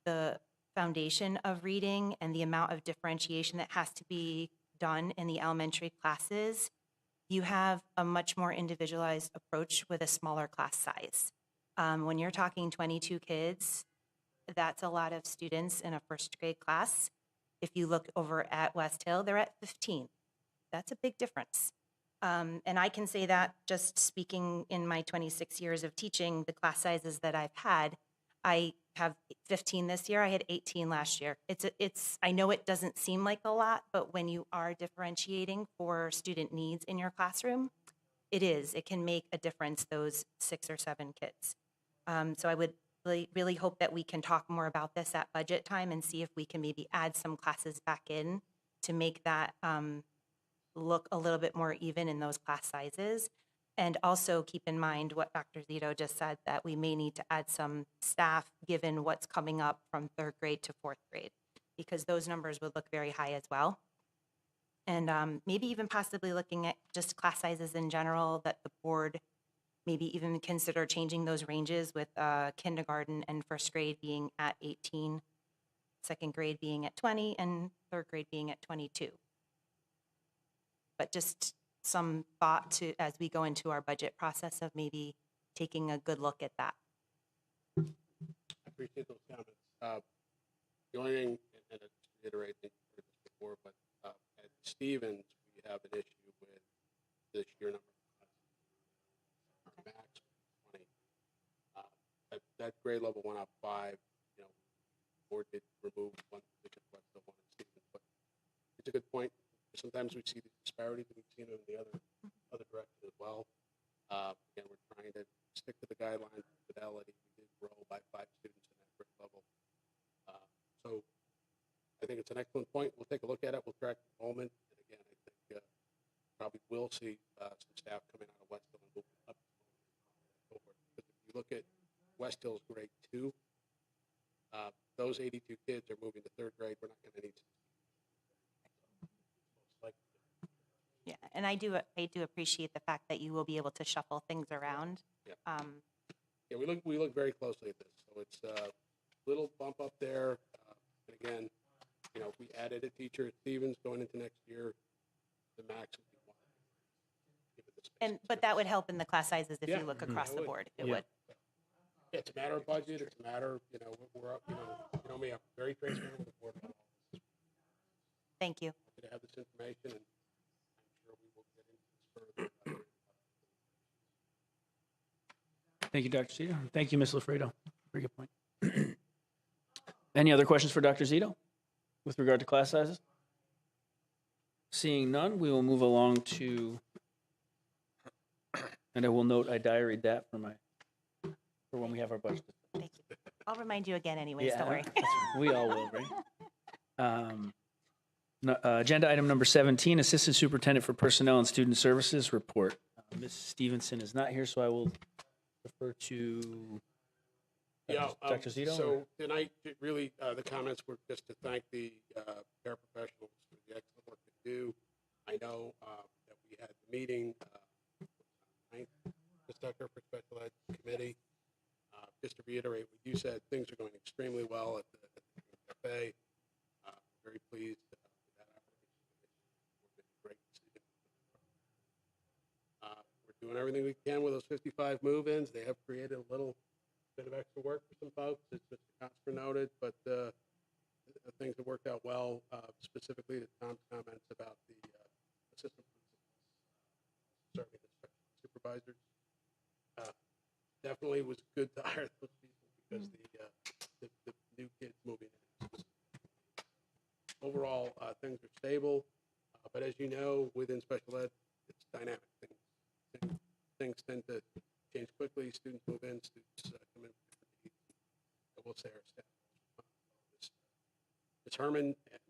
the foundation of reading and the amount of differentiation that has to be done in the elementary classes, you have a much more individualized approach with a smaller class size. When you're talking 22 kids, that's a lot of students in a first grade class. If you look over at West Hill, they're at 15. That's a big difference. And I can say that just speaking in my 26 years of teaching, the class sizes that I've had, I have 15 this year. I had 18 last year. I know it doesn't seem like a lot, but when you are differentiating for student needs in your classroom, it can make a difference, those 6 or 7 kids. So I would really hope that we can talk more about this at budget time and see if we can maybe add some classes back in to make that look a little bit more even in those class sizes. And also keep in mind what Dr. Zito just said, that we may need to add some staff given what's coming up from 3rd grade to 4th grade, because those numbers would look very high as well. And maybe even possibly looking at just class sizes in general, that the board maybe even consider changing those ranges with kindergarten and 1st grade being at 18, 2nd grade being at 20, and 3rd grade being at 22. But just some thought to as we go into our budget process of maybe taking a good look at that. I appreciate those comments. The only thing, and I just reiterate, I think you've heard this before, but at Stevens, we have an issue with the sheer number of classes. Max 20. That grade level went up 5. Board did remove one position, but still one at Stevens. But it's a good point. Sometimes we see the disparities, and we've seen it in the other direction as well. Again, we're trying to stick to the guidelines of fidelity. We did grow by 5 students in that grade level. So I think it's an excellent point. We'll take a look at it. We'll track enrollment. And again, I think probably will see some staff coming out of West Hill and moving up. Because if you look at West Hill's grade 2, those 82 kids are moving to 3rd grade. We're not going to need to. Yeah, and I do appreciate the fact that you will be able to shuffle things around. Yeah. Yeah, we look very closely at this. So it's a little bump up there. And again, if we added a teacher at Stevens going into next year, the max would be 1. Give it the space. But that would help in the class sizes if Yeah. you look across the board. It Yeah. would. Yeah, it's a matter of budget. It's a matter of, we're up, me, I'm very transparent with the board about all this. Thank you. Happy to have this information, and I'm sure we will get into this further. Thank you, Dr. Zito. Thank you, Ms. Lafredo. Very good point. Any other questions for Dr. Zito with regard to class sizes? Seeing none, we will move along to, and I will note I diaried that for my for when we have our budget. Thank you. I'll remind you again anyways, don't worry. We all will, right? Agenda item number 17, Assistant Superintendent for Personnel and Student Services report. Ms. Stevenson is not here, so I will refer to Dr. Zito. So tonight, really, the comments were just to thank the paraprofessionals for the excellent work they do. I know that we had the meeting, Ms. Tucker for Special Ed Committee. Just to reiterate what you said, things are going extremely well at the cafe. Very pleased with that operation. Great decision. We're doing everything we can with those 55 move-ins. They have created a little bit of extra work for some folks, as Mr. Coster noted, but things have worked out well, specifically to Tom's comments about the assistant principals serving as supervisors. Definitely was good to hire those people because the new kids moving in. Overall, things are stable, but as you know, within special ed, it's dynamic. Things tend to change quickly. Students move in, students come in with different needs. I will say our staff is determined and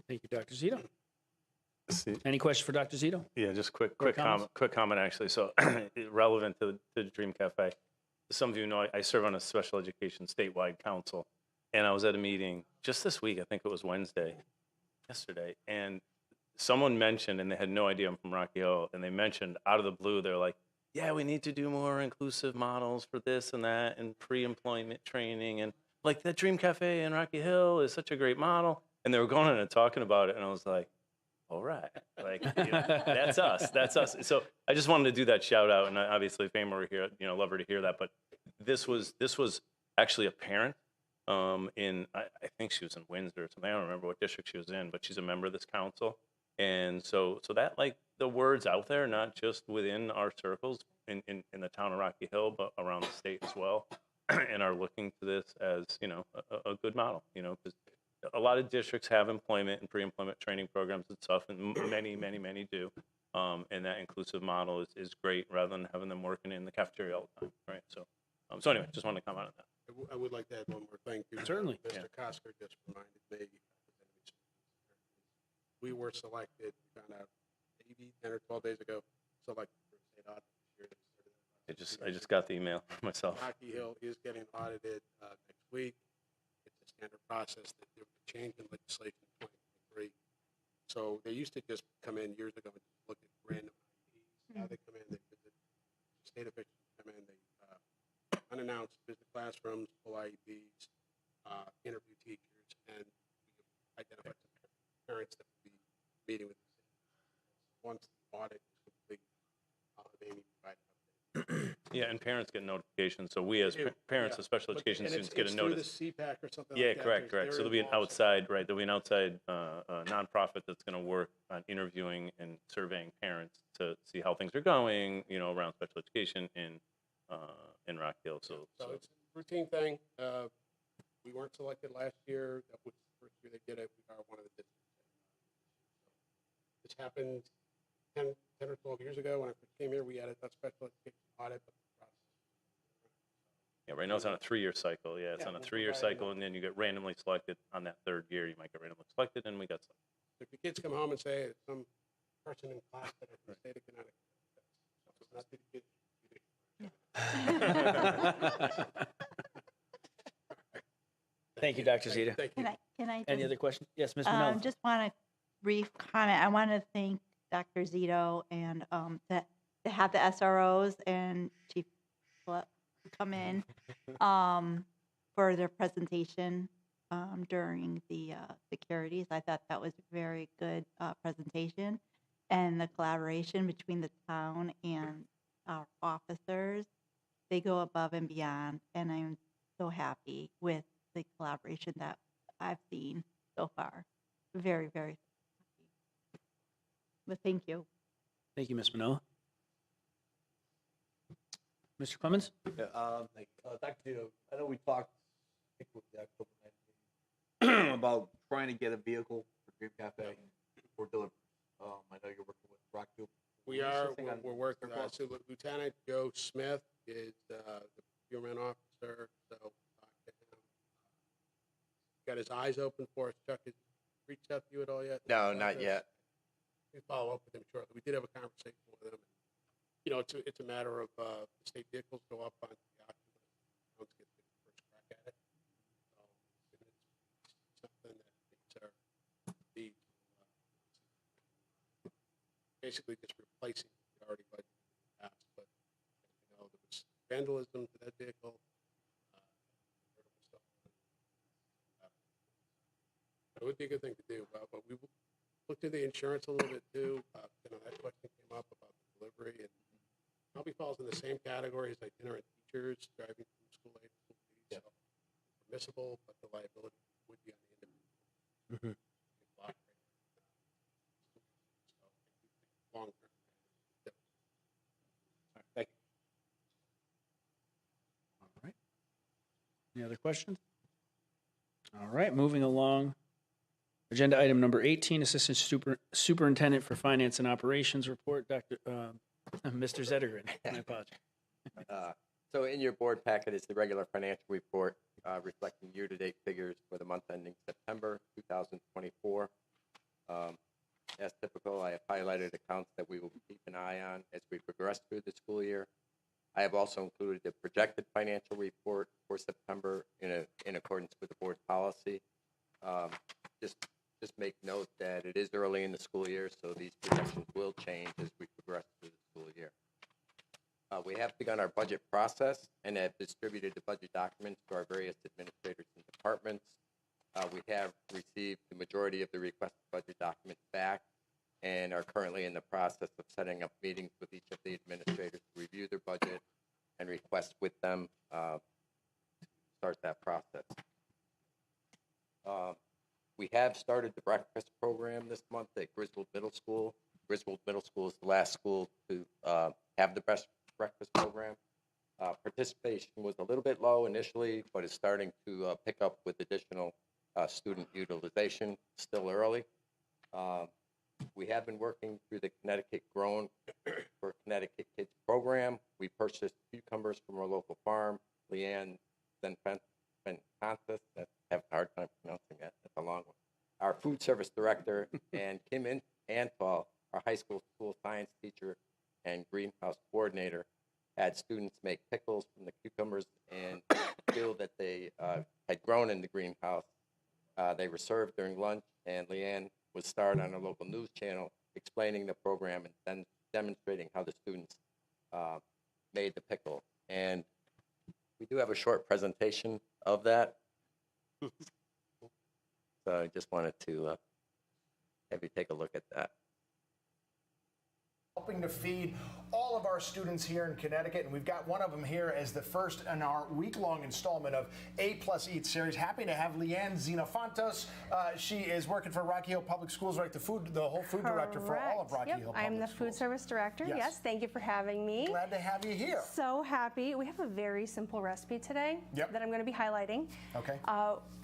Thank you, Dr. Zito. See- Any questions for Dr. Zito? Yeah, just Or comments? quick comment actually. So relevant to the Dream Cafe. Some of you know I serve on a special education statewide council, and I was at a meeting just this week. I think it was yesterday, and someone mentioned, and they had no idea I'm from Rocky Hill, and they mentioned out of the blue, they're like, "Yeah, we need to do more inclusive models for this and that, and pre-employment training, and like that Dream Cafe in Rocky Hill is such a great model." And they were going on and talking about it, and I was like, all right, like, that's us, that's us. So I just wanted to do that shout out, and obviously if Amber were here, love her to hear that, but this was actually a parent in, I think she was in Windsor or something, I don't remember what district she was in, but she's a member of this council. And so that, like, the word's out there, not just within our circles in the town of Rocky Hill, but around the state as well, and are looking to this as, a good model, because a lot of districts have employment and pre-employment training programs and stuff, and many do. And that inclusive model is great rather than having them working in the cafeteria all the time, right? So anyway, just wanted to comment on that. I would like to add one more thing. Certainly. Mr. Cosker just reminded me. We were selected, we found out maybe 10 or 12 days ago, selected for state audit this year. I just got the email myself. Rocky Hill is getting audited next week. It's a standard process that there was a change in legislation in 2023. So they used to just come in years ago and just look at random IEPs. Now they come in, they visit state officials, come in, they unannounced visit classrooms, pull IEPs, interview teachers, and we identify some parents that will be meeting with the state. Once the audit is complete, they need to provide an update. Yeah, and parents get notifications, so we as parents of special education students get a notice. Through the CPAC or something Yeah, like that. correct. They're So there'll be an involved. outside, right, there'll be an outside nonprofit that's going to work on interviewing and surveying parents to see how things are going, around special education in Rock Hill. So it's a routine thing. We weren't selected last year. That was the first year they did it. We are one of the districts. This happened 10 or 12 years ago when I first came here. We had a special education audit. But the process. yeah, right now it's on a 3-year cycle. Yeah, it's on a we'll 3-year provide cycle, and then you get randomly selected on that 3rd year. You might get randomly selected, and we got selected. If your kids come home and say it's some person in class that are from the state of Connecticut, that's not to the kids. Thank you, Dr. Zito. Thank you. Can I Any just, other questions? Yes, Ms. Manella. just want a brief comment. I want to thank Dr. Zito and to have the SROs and Chief Phillip come in for their presentation during the securities. I thought that was a very good presentation, and the collaboration between the town and our officers, they go above and beyond, and I'm so happy with the collaboration that I've seen so far. Very, very happy. But thank you. Thank you, Ms. Manila. Mr. Clemens? Yeah, Dr. Zito, I know we talked, I think with the October 9th meeting, about trying to get a vehicle for Dream Cafe for delivery. I know you're working with Rockville. We are, we're working on it. So Lieutenant Joe Smith is the procurement officer, so got his eyes open for us. Chuck, has he reached out to you at all yet? No, not yet. We follow up with him shortly. We did have a conversation with him. You know, it's a matter of the state vehicles go up on the auction list. Don't get the first crack at it. So it's something that needs our needs. Basically, just replacing the already budgeted in the past. But you know, there was vandalism to that vehicle. It would be a good thing to do, but we looked into the insurance a little bit too. You know, that question came up about the delivery, and probably falls in the same category as itinerant teachers driving from school A to school B. So permissible, but the liability would be on the individual. Long term. Thank you. All right. Any other questions? All right, moving along. Agenda item number 18, Assistant Superintendent for Finance and Operations Report, Mr. Zettergren. My apologies. So in your board packet is the regular financial report reflecting year-to-date figures for the month ending September 2024. As typical, I have highlighted accounts that we will keep an eye on as we progress through the school year. I have also included the projected financial report for September in accordance with the board policy. Just make note that it is early in the school year, so these projections will change as we progress through the school year. We have begun our budget process and have distributed the budget documents to our various administrators and departments. We have received the majority of the requested budget documents back and are currently in the process of setting up meetings with each of the administrators to review their budget and request with them to start that process. We have started the breakfast program this month at Griswold Middle School. Griswold Middle School is the last school to have the breakfast program. Participation was a little bit low initially, but is starting to pick up with additional student utilization. Still early. We have been working through the Connecticut Grown for Connecticut Kids program. We purchased cucumbers from our local farm. Leanne Zenfantis, I have a hard time pronouncing that. That's a long one. Our food service director and Kim Antal, our high school science teacher and greenhouse coordinator, had students make pickles from the cucumbers and feel that they had grown in the greenhouse. They were served during lunch, and Leanne was starred on a local news channel explaining the program and then demonstrating how the students made the pickle. And we do have a short presentation of that. So I just wanted to have you take a look at that. Helping to feed all of our students here in Connecticut, and we've got one of them here as the first in our week-long installment of A+ Eat series. Happy to have Leanne Xenofontos. She is working for Rocky Hill Public Schools, right? The whole food director for all of Rocky Hill Public I'm the Schools. food service director. Yes, thank you for having me. Glad to have you here. So happy. We have a very simple recipe today that I'm going to be highlighting. Okay.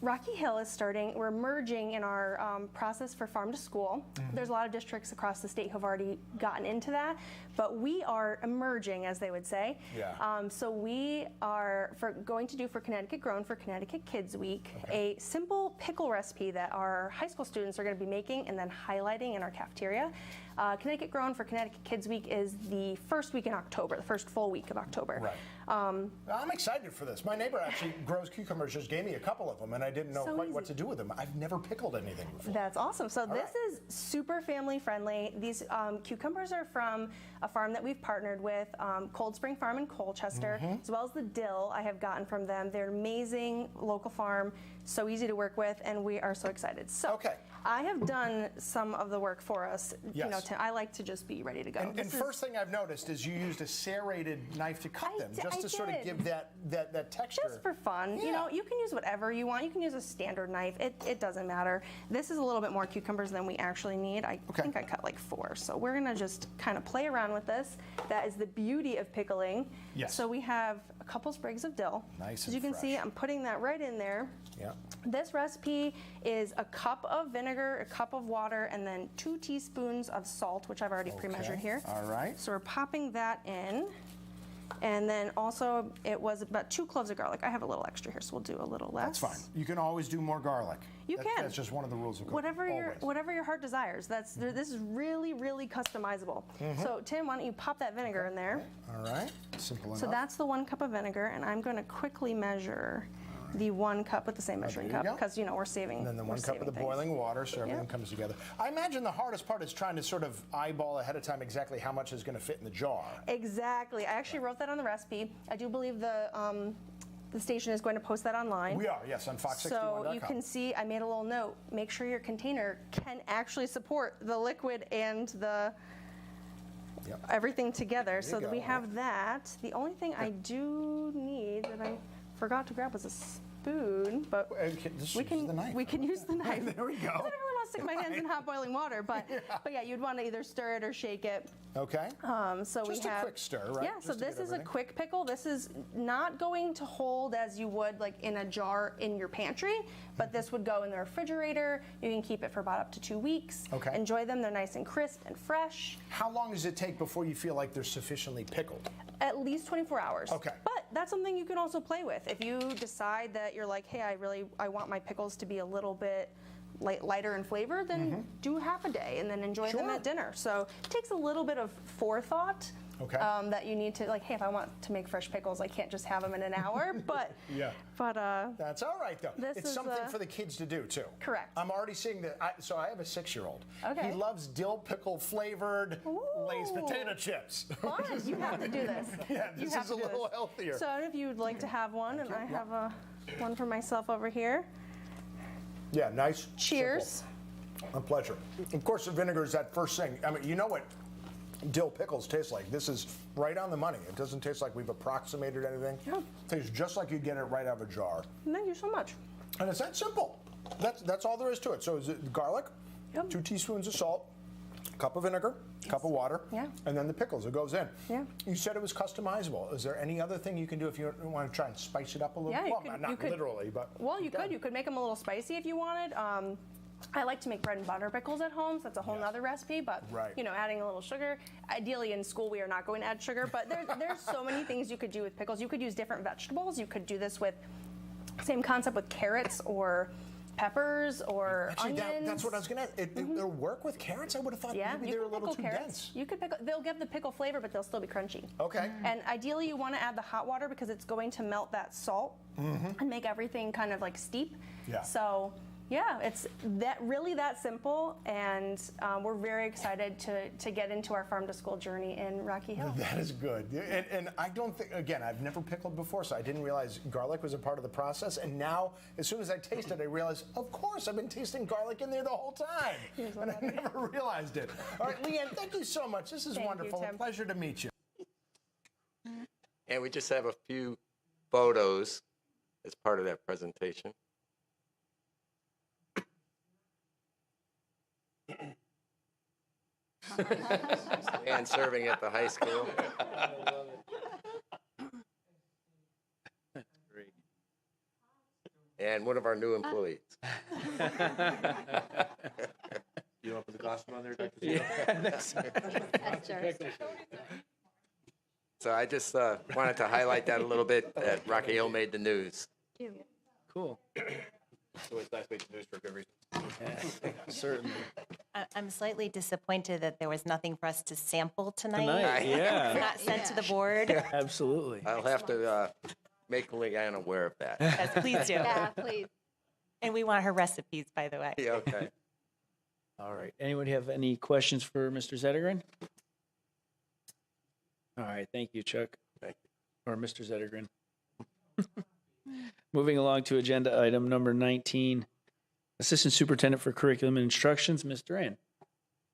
Rocky Hill is starting, we're merging in our process for farm to school. There's a lot of districts across the state who have already gotten into that, but we are emerging, as they would say. Yeah. So we are going to do for Connecticut Grown for Connecticut Kids Week, a simple pickle recipe that our high school students are going to be making and then highlighting in our cafeteria. Connecticut Grown for Connecticut Kids Week is the first week in October, the first full week of October. Right. I'm excited for this. My neighbor actually grows cucumbers, just gave me a couple of them, and I didn't know quite what to do with them. I've never pickled anything before. That's awesome. So this is super family friendly. These cucumbers are from a farm that we've partnered with, Cold Spring Farm in Colchester, as well as the dill I have gotten from them. They're an amazing local farm, so easy to work with, and we are so excited. So I have done some of the work for us. Yes. You know, I like to just be ready to go. And first thing I've noticed is you used a serrated knife to cut them, just to sort of give that texture. Just for fun. You know, you can use whatever you want. You can use a standard knife. It doesn't matter. This is a little bit more cucumbers than we actually need. I think I cut like 4. So we're going to just kind of play around with this. That is the beauty of pickling. Yes. So we have a couple sprigs of dill. Nice As and you can see, fresh. I'm putting that right in there. Yeah. This recipe is a cup of vinegar, a cup of water, and then 2 teaspoons of salt, which I've already pre-measured Okay, here. all right. So we're popping that in. And then also, it was about 2 cloves of garlic. I have a little extra here, so we'll do a little less. That's fine. You can always do more garlic. You can. That's just one of the rules of cooking. Whatever your heart desires. This is really, really customizable. Mhm. So Tim, why don't you pop that vinegar in there? All right. Simple So enough. that's the 1 cup of vinegar, and I'm going to quickly measure the 1 cup with the same measuring there you cup go. because we're saving. And then the we're 1 cup of the saving things. boiling water, so everything Yep. comes together. I imagine the hardest part is trying to sort of eyeball ahead of time exactly how much is going to fit in the jar. Exactly. I actually wrote that on the recipe. I do believe the station is going to post that online. We are, yes, on fox61.com. So you can see, I made a little note. Make sure your container can actually support the liquid and the everything together. So that we go. have that. The only thing I do need that I forgot to grab was a spoon, but we can use the knife. There we go. I don't really want to stick my hands in hot boiling water, but yeah, you'd want to either stir it or shake it. Okay. So Just we a have quick stir, right? Yeah. Just So to this get is a everything. quick pickle. This is not going to hold as you would like in a jar in your pantry, but this would go in the refrigerator. You can keep it for about up to 2 weeks. Okay. Enjoy them. They're nice and crisp and fresh. How long does it take before you feel like they're sufficiently pickled? At least 24 hours. Okay. But that's something you can also play with. If you decide that you're like, hey, I want my pickles to be a little bit lighter in flavor, then do half a day and then enjoy them at dinner. So it takes a little bit of forethought. Okay. That you need to like, hey, if I want to make fresh pickles, I can't just have them in an hour. But That's all right though. this It's is, something for the kids to do too. Correct. I'm already seeing that. So I have a 6-year-old. Okay. He loves dill pickle flavored Lay's potato chips. Fun. You have to do this. Yeah, You this have is to a do little this. healthier. So I don't know if you would like to have one, and I have one for myself over here. Yeah, nice. Cheers. Simple. A pleasure. Of course, the vinegar is that first thing. I mean, you know what dill pickles taste like. This is right on the money. It doesn't taste like we've approximated anything. Yeah. It tastes just like you'd get it right out of a jar. Thank you so much. And it's that simple. That's all there is to it. So is it garlic, 2 teaspoons of salt, cup of vinegar, cup of water, and then the pickles. It goes in. Yeah. You said it was customizable. Is there any other thing you can do if you want to try and spice it up a little? Yeah, you well, could- not you could- literally, but Well, you could. You could make them a little spicy if you wanted. I like to make bread and butter pickles at home, so that's a whole nother recipe. But Right. you know, adding a little sugar. Ideally, in school, we are not going to add sugar. But there's so many things you could do with pickles. You could use different vegetables. You could do this with same concept with carrots or peppers or Actually, onions. that's what I was gonna. It'll work with carrots. I would have thought Yeah, maybe you they were a can little pickle too carrots. dense. You could pickle. They'll give the pickle flavor, but they'll still be crunchy. Okay. And ideally, you want to add the hot water because it's going to melt that salt and make everything kind of like steep. Yeah. So yeah, it's that simple, and we're very excited to get into our farm to school journey in Rocky Hill. That is good. And I don't think, again, I've never pickled before, so I didn't realize garlic was a part of the process. And now, as soon as I taste it, I realize, of course, I've been tasting garlic in there the whole time. And I never realized it. All right, Leanne, thank you so much. This is Thank you, wonderful. Tim. Pleasure to meet you. And we just have a few photos as part of that presentation. And serving at the high school. And one of our new employees. You want to put the costume on there, Dr. So I just wanted to highlight that a little bit, that Rocky Hill made the news. Cool. So it's nice making news for a good reason. Certainly. I'm slightly disappointed that there was nothing for us to sample tonight. Tonight, yeah. Not sent to the board. Absolutely. I'll have to make Leanne aware of that. Yes, please do. Yeah, please. And we want her recipes, by the way. Yeah, okay. All right. Anyone have any questions for Mr. Zettergren? All right. Thank you, Chuck. Thank you. Or Mr. Zettergren. Moving along to agenda item number 19, Assistant Superintendent for Curriculum and Instructions, Ms. Duran.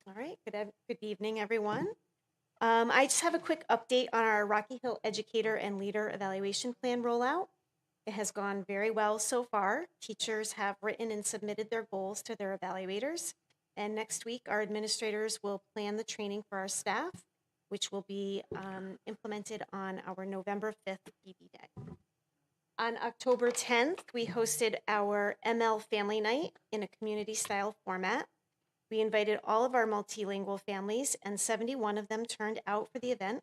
All right, good evening, everyone. I just have a quick update on our Rocky Hill Educator and Leader Evaluation Plan rollout. It has gone very well so far. Teachers have written and submitted their goals to their evaluators. And next week, our administrators will plan the training for our staff. which will be implemented on our November 5th BB Day. On October 10th, we hosted our ML Family Night in a community-style format. We invited all of our multilingual families, and 71 of them turned out for the event,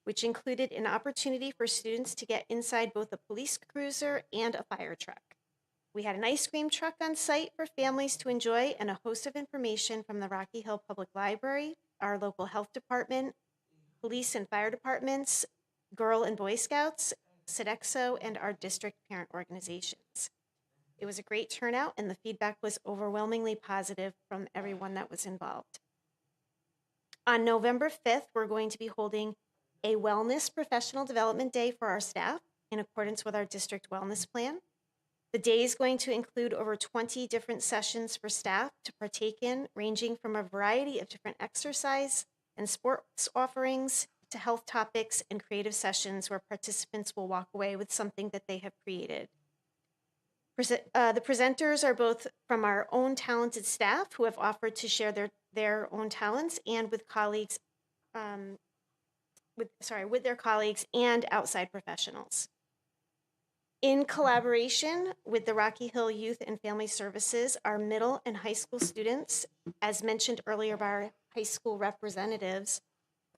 which included an opportunity for students to get inside both a police cruiser and a fire truck. We had an ice cream truck on site for families to enjoy and a host of information from the Rocky Hill Public Library, our local health department, police and fire departments, Girl and Boy Scouts, Sodexo, and our district parent organizations. It was a great turnout, and the feedback was overwhelmingly positive from everyone that was involved. On November 5th, we're going to be holding a Wellness Professional Development Day for our staff in accordance with our district wellness plan. The day is going to include over 20 different sessions for staff to partake in, ranging from a variety of different exercise and sports offerings to health topics and creative sessions where participants will walk away with something that they have created. The presenters are both from our own talented staff who have offered to share their own talents and with colleagues, with their colleagues and outside professionals. In collaboration with the Rocky Hill Youth and Family Services, our middle and high school students, as mentioned earlier by our high school representatives,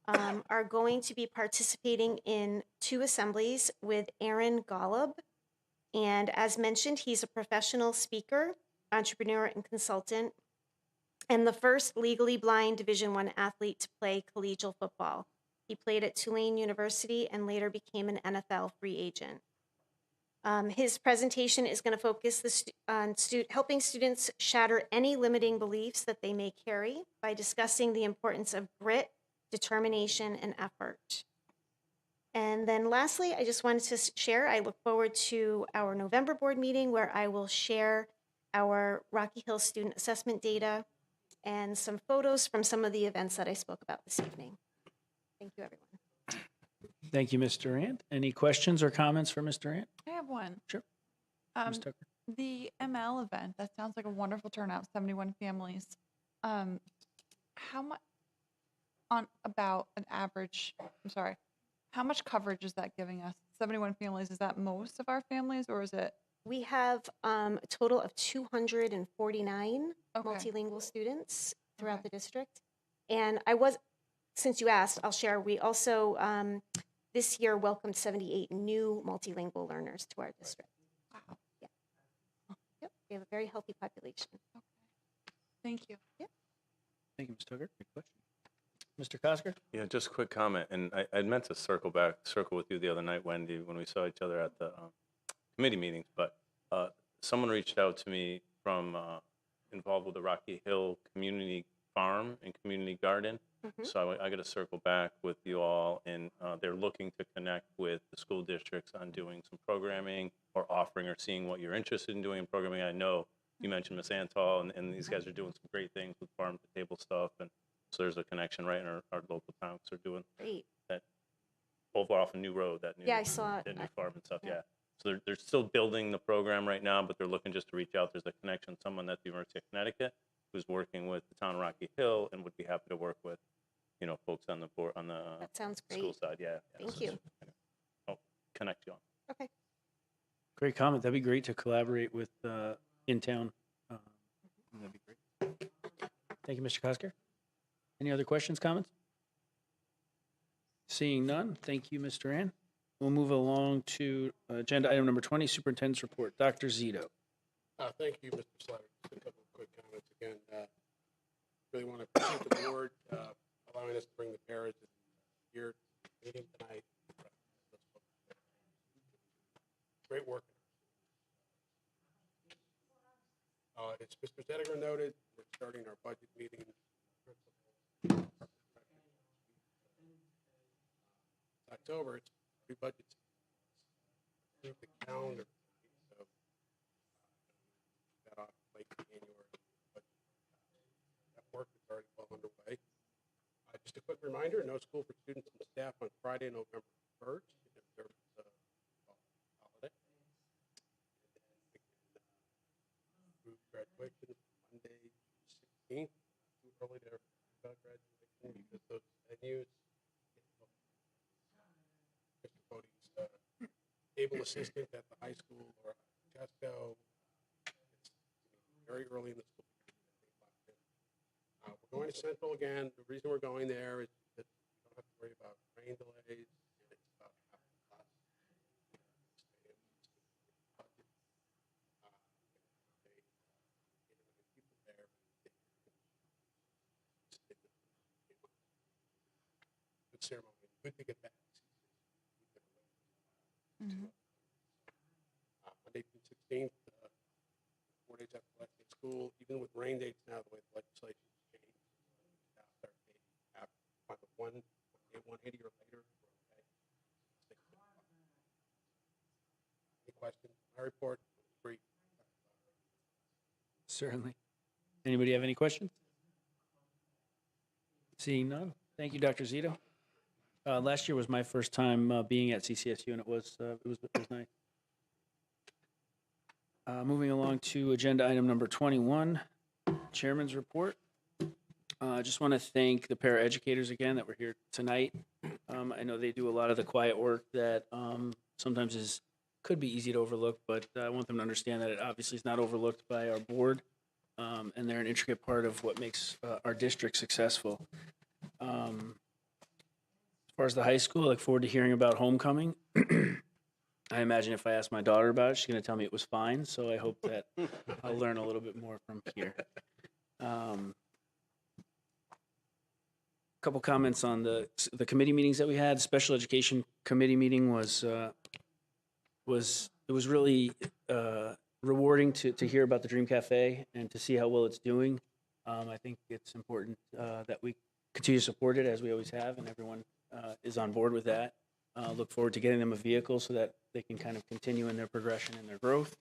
are going to be participating in 2 assemblies with Aaron Golub. And as mentioned, he's a professional speaker, entrepreneur, and consultant, and the first legally blind Division I athlete to play collegial football. He played at Tulane University and later became an NFL free agent. His presentation is going to focus on helping students shatter any limiting beliefs that they may carry by discussing the importance of grit, determination, and effort. And then lastly, I just wanted to share, I look forward to our November board meeting where I will share our Rocky Hill student assessment data and some photos from some of the events that I spoke about this evening. Thank you, everyone. Thank you, Ms. Durant. Any questions or comments for Ms. Durant? I have one. Sure. Ms. Tucker. The ML event, that sounds like a wonderful turnout, 71 families. How much, on about an average, how much coverage is that giving us? 71 families, is that most of our families or is it? We have a total of 249 multilingual students throughout the district. And since you asked, I'll share, we also this year welcomed 78 new multilingual learners to our district. Wow. Yeah. Yep. We have a very healthy population. Okay. Thank you. Yep. Thank you, Ms. Tucker. Good question. Mr. Kosker? Yeah, just a quick comment, and I meant to circle with you the other night, Wendy, when we saw each other at the committee meetings, but someone reached out to me from involved with the Rocky Hill Community Farm and Community Garden. So I got to circle back with you all, and they're looking to connect with the school districts on doing some programming or offering or seeing what you're interested in doing in programming. I know you mentioned Ms. Antal, and these guys are doing some great things with farm to table stuff, and so there's a connection right in our local towns. They're doing that over off a new road, that new, I saw that new farm and stuff. Yeah. So they're still building the program right now, but they're looking just to reach out. There's a connection, someone at the University of Connecticut who's working with the town of Rocky Hill and would be happy to work with, folks on the board, on the that sounds great. school side. Yeah. Thank you. I'll connect you on. Okay. Great comment. That'd be great to collaborate with in town. That'd be great. Thank you, Mr. Kosker. Any other questions, comments? Seeing none, thank you, Mr. Ann. We'll move along to agenda item number 20, Superintendent's Report. Dr. Zito. Thank you, Mr. Slatter. Just a couple of quick comments again. Really want to appreciate the board allowing us to bring the paras here meeting tonight. Great work. As Mr. Zediger noted, we're starting our budget meeting. October, it's pre-budget. Approve the calendar. So that off late January, but that work is already well underway. Just a quick reminder: no school for students and staff on Friday, November 1st. There's holiday. Approve graduation Monday, 16th. Too early to about graduation because those venues naval assistant at the high school or Jesco. It's very early in the school year. We're going to Central again. The reason we're going there is that we don't have to worry about train delays. And it's about half the cost. Good ceremony. Good to get back. Monday, June 16th, 4 days after last day of school, even with rain dates now, the way the legislation has changed. Now start dating after either 180 or later. We're okay. Any questions? My report was brief. Certainly. Anybody have any questions? Seeing none. Thank you, Dr. Zito. Last year was my first time being at CCSU, and it was nice. Moving along to agenda item number 21, Chairman's report. I just want to thank the paraeducators again that were here tonight. I know they do a lot of the quiet work that sometimes could be easy to overlook, but I want them to understand that it obviously is not overlooked by our board, and they're an intricate part of what makes our district successful. As far as the high school, I look forward to hearing about homecoming. I imagine if I ask my daughter about it, she's going to tell me it was fine, so I hope that I'll learn a little bit more from here. Couple comments on the committee meetings that we had. Special education committee meeting was really rewarding to hear about the Dream Cafe and to see how well it's doing. I think it's important that we continue to support it as we always have, and everyone is on board with that. Look forward to getting them a vehicle so that they can kind of continue in their progression and their growth.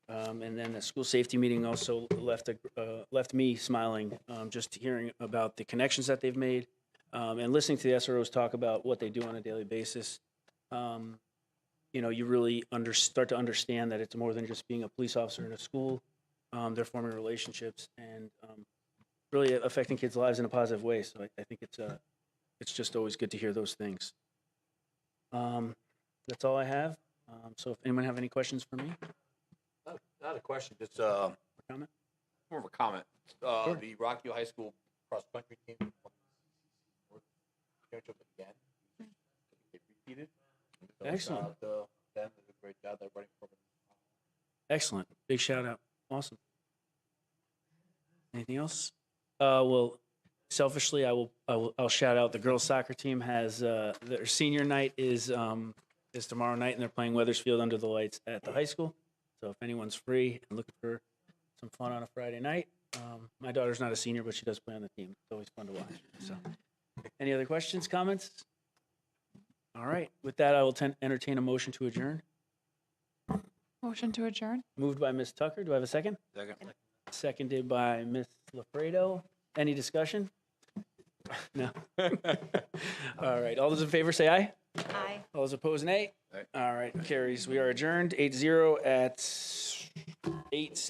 And then the school safety meeting also left me smiling, just hearing about the connections that they've made, and listening to the SROs talk about what they do on a daily basis. You really start to understand that it's more than just being a police officer in a school. They're forming relationships and really affecting kids' lives in a positive way. So I think it's just always good to hear those things. That's all I have. So if anyone have any questions for me? Not a question, just comment? more of a comment. Sure. The Rocky Hill High School cross-country team again. They repeated. So Excellent. shout out to them. They did a great job. They're running for Excellent. Big shout out. Awesome. Anything else? Well, selfishly, I'll shout out the girls soccer team has their senior night is tomorrow night, and they're playing Weathersfield under the lights at the high school. So if anyone's free and looking for some fun on a Friday night, my daughter's not a senior, but she does play on the team. It's always fun to watch. So, any other questions, comments? All right. With that, I will entertain a motion to adjourn. Motion to adjourn. Moved by Ms. Tucker. Do I have a second? Second. Seconded by Ms. Lafredo. Any discussion? No. All right. All those in favor say aye. Aye. All those opposed, nay. All right. Carries. We are adjourned 8-0 at 8.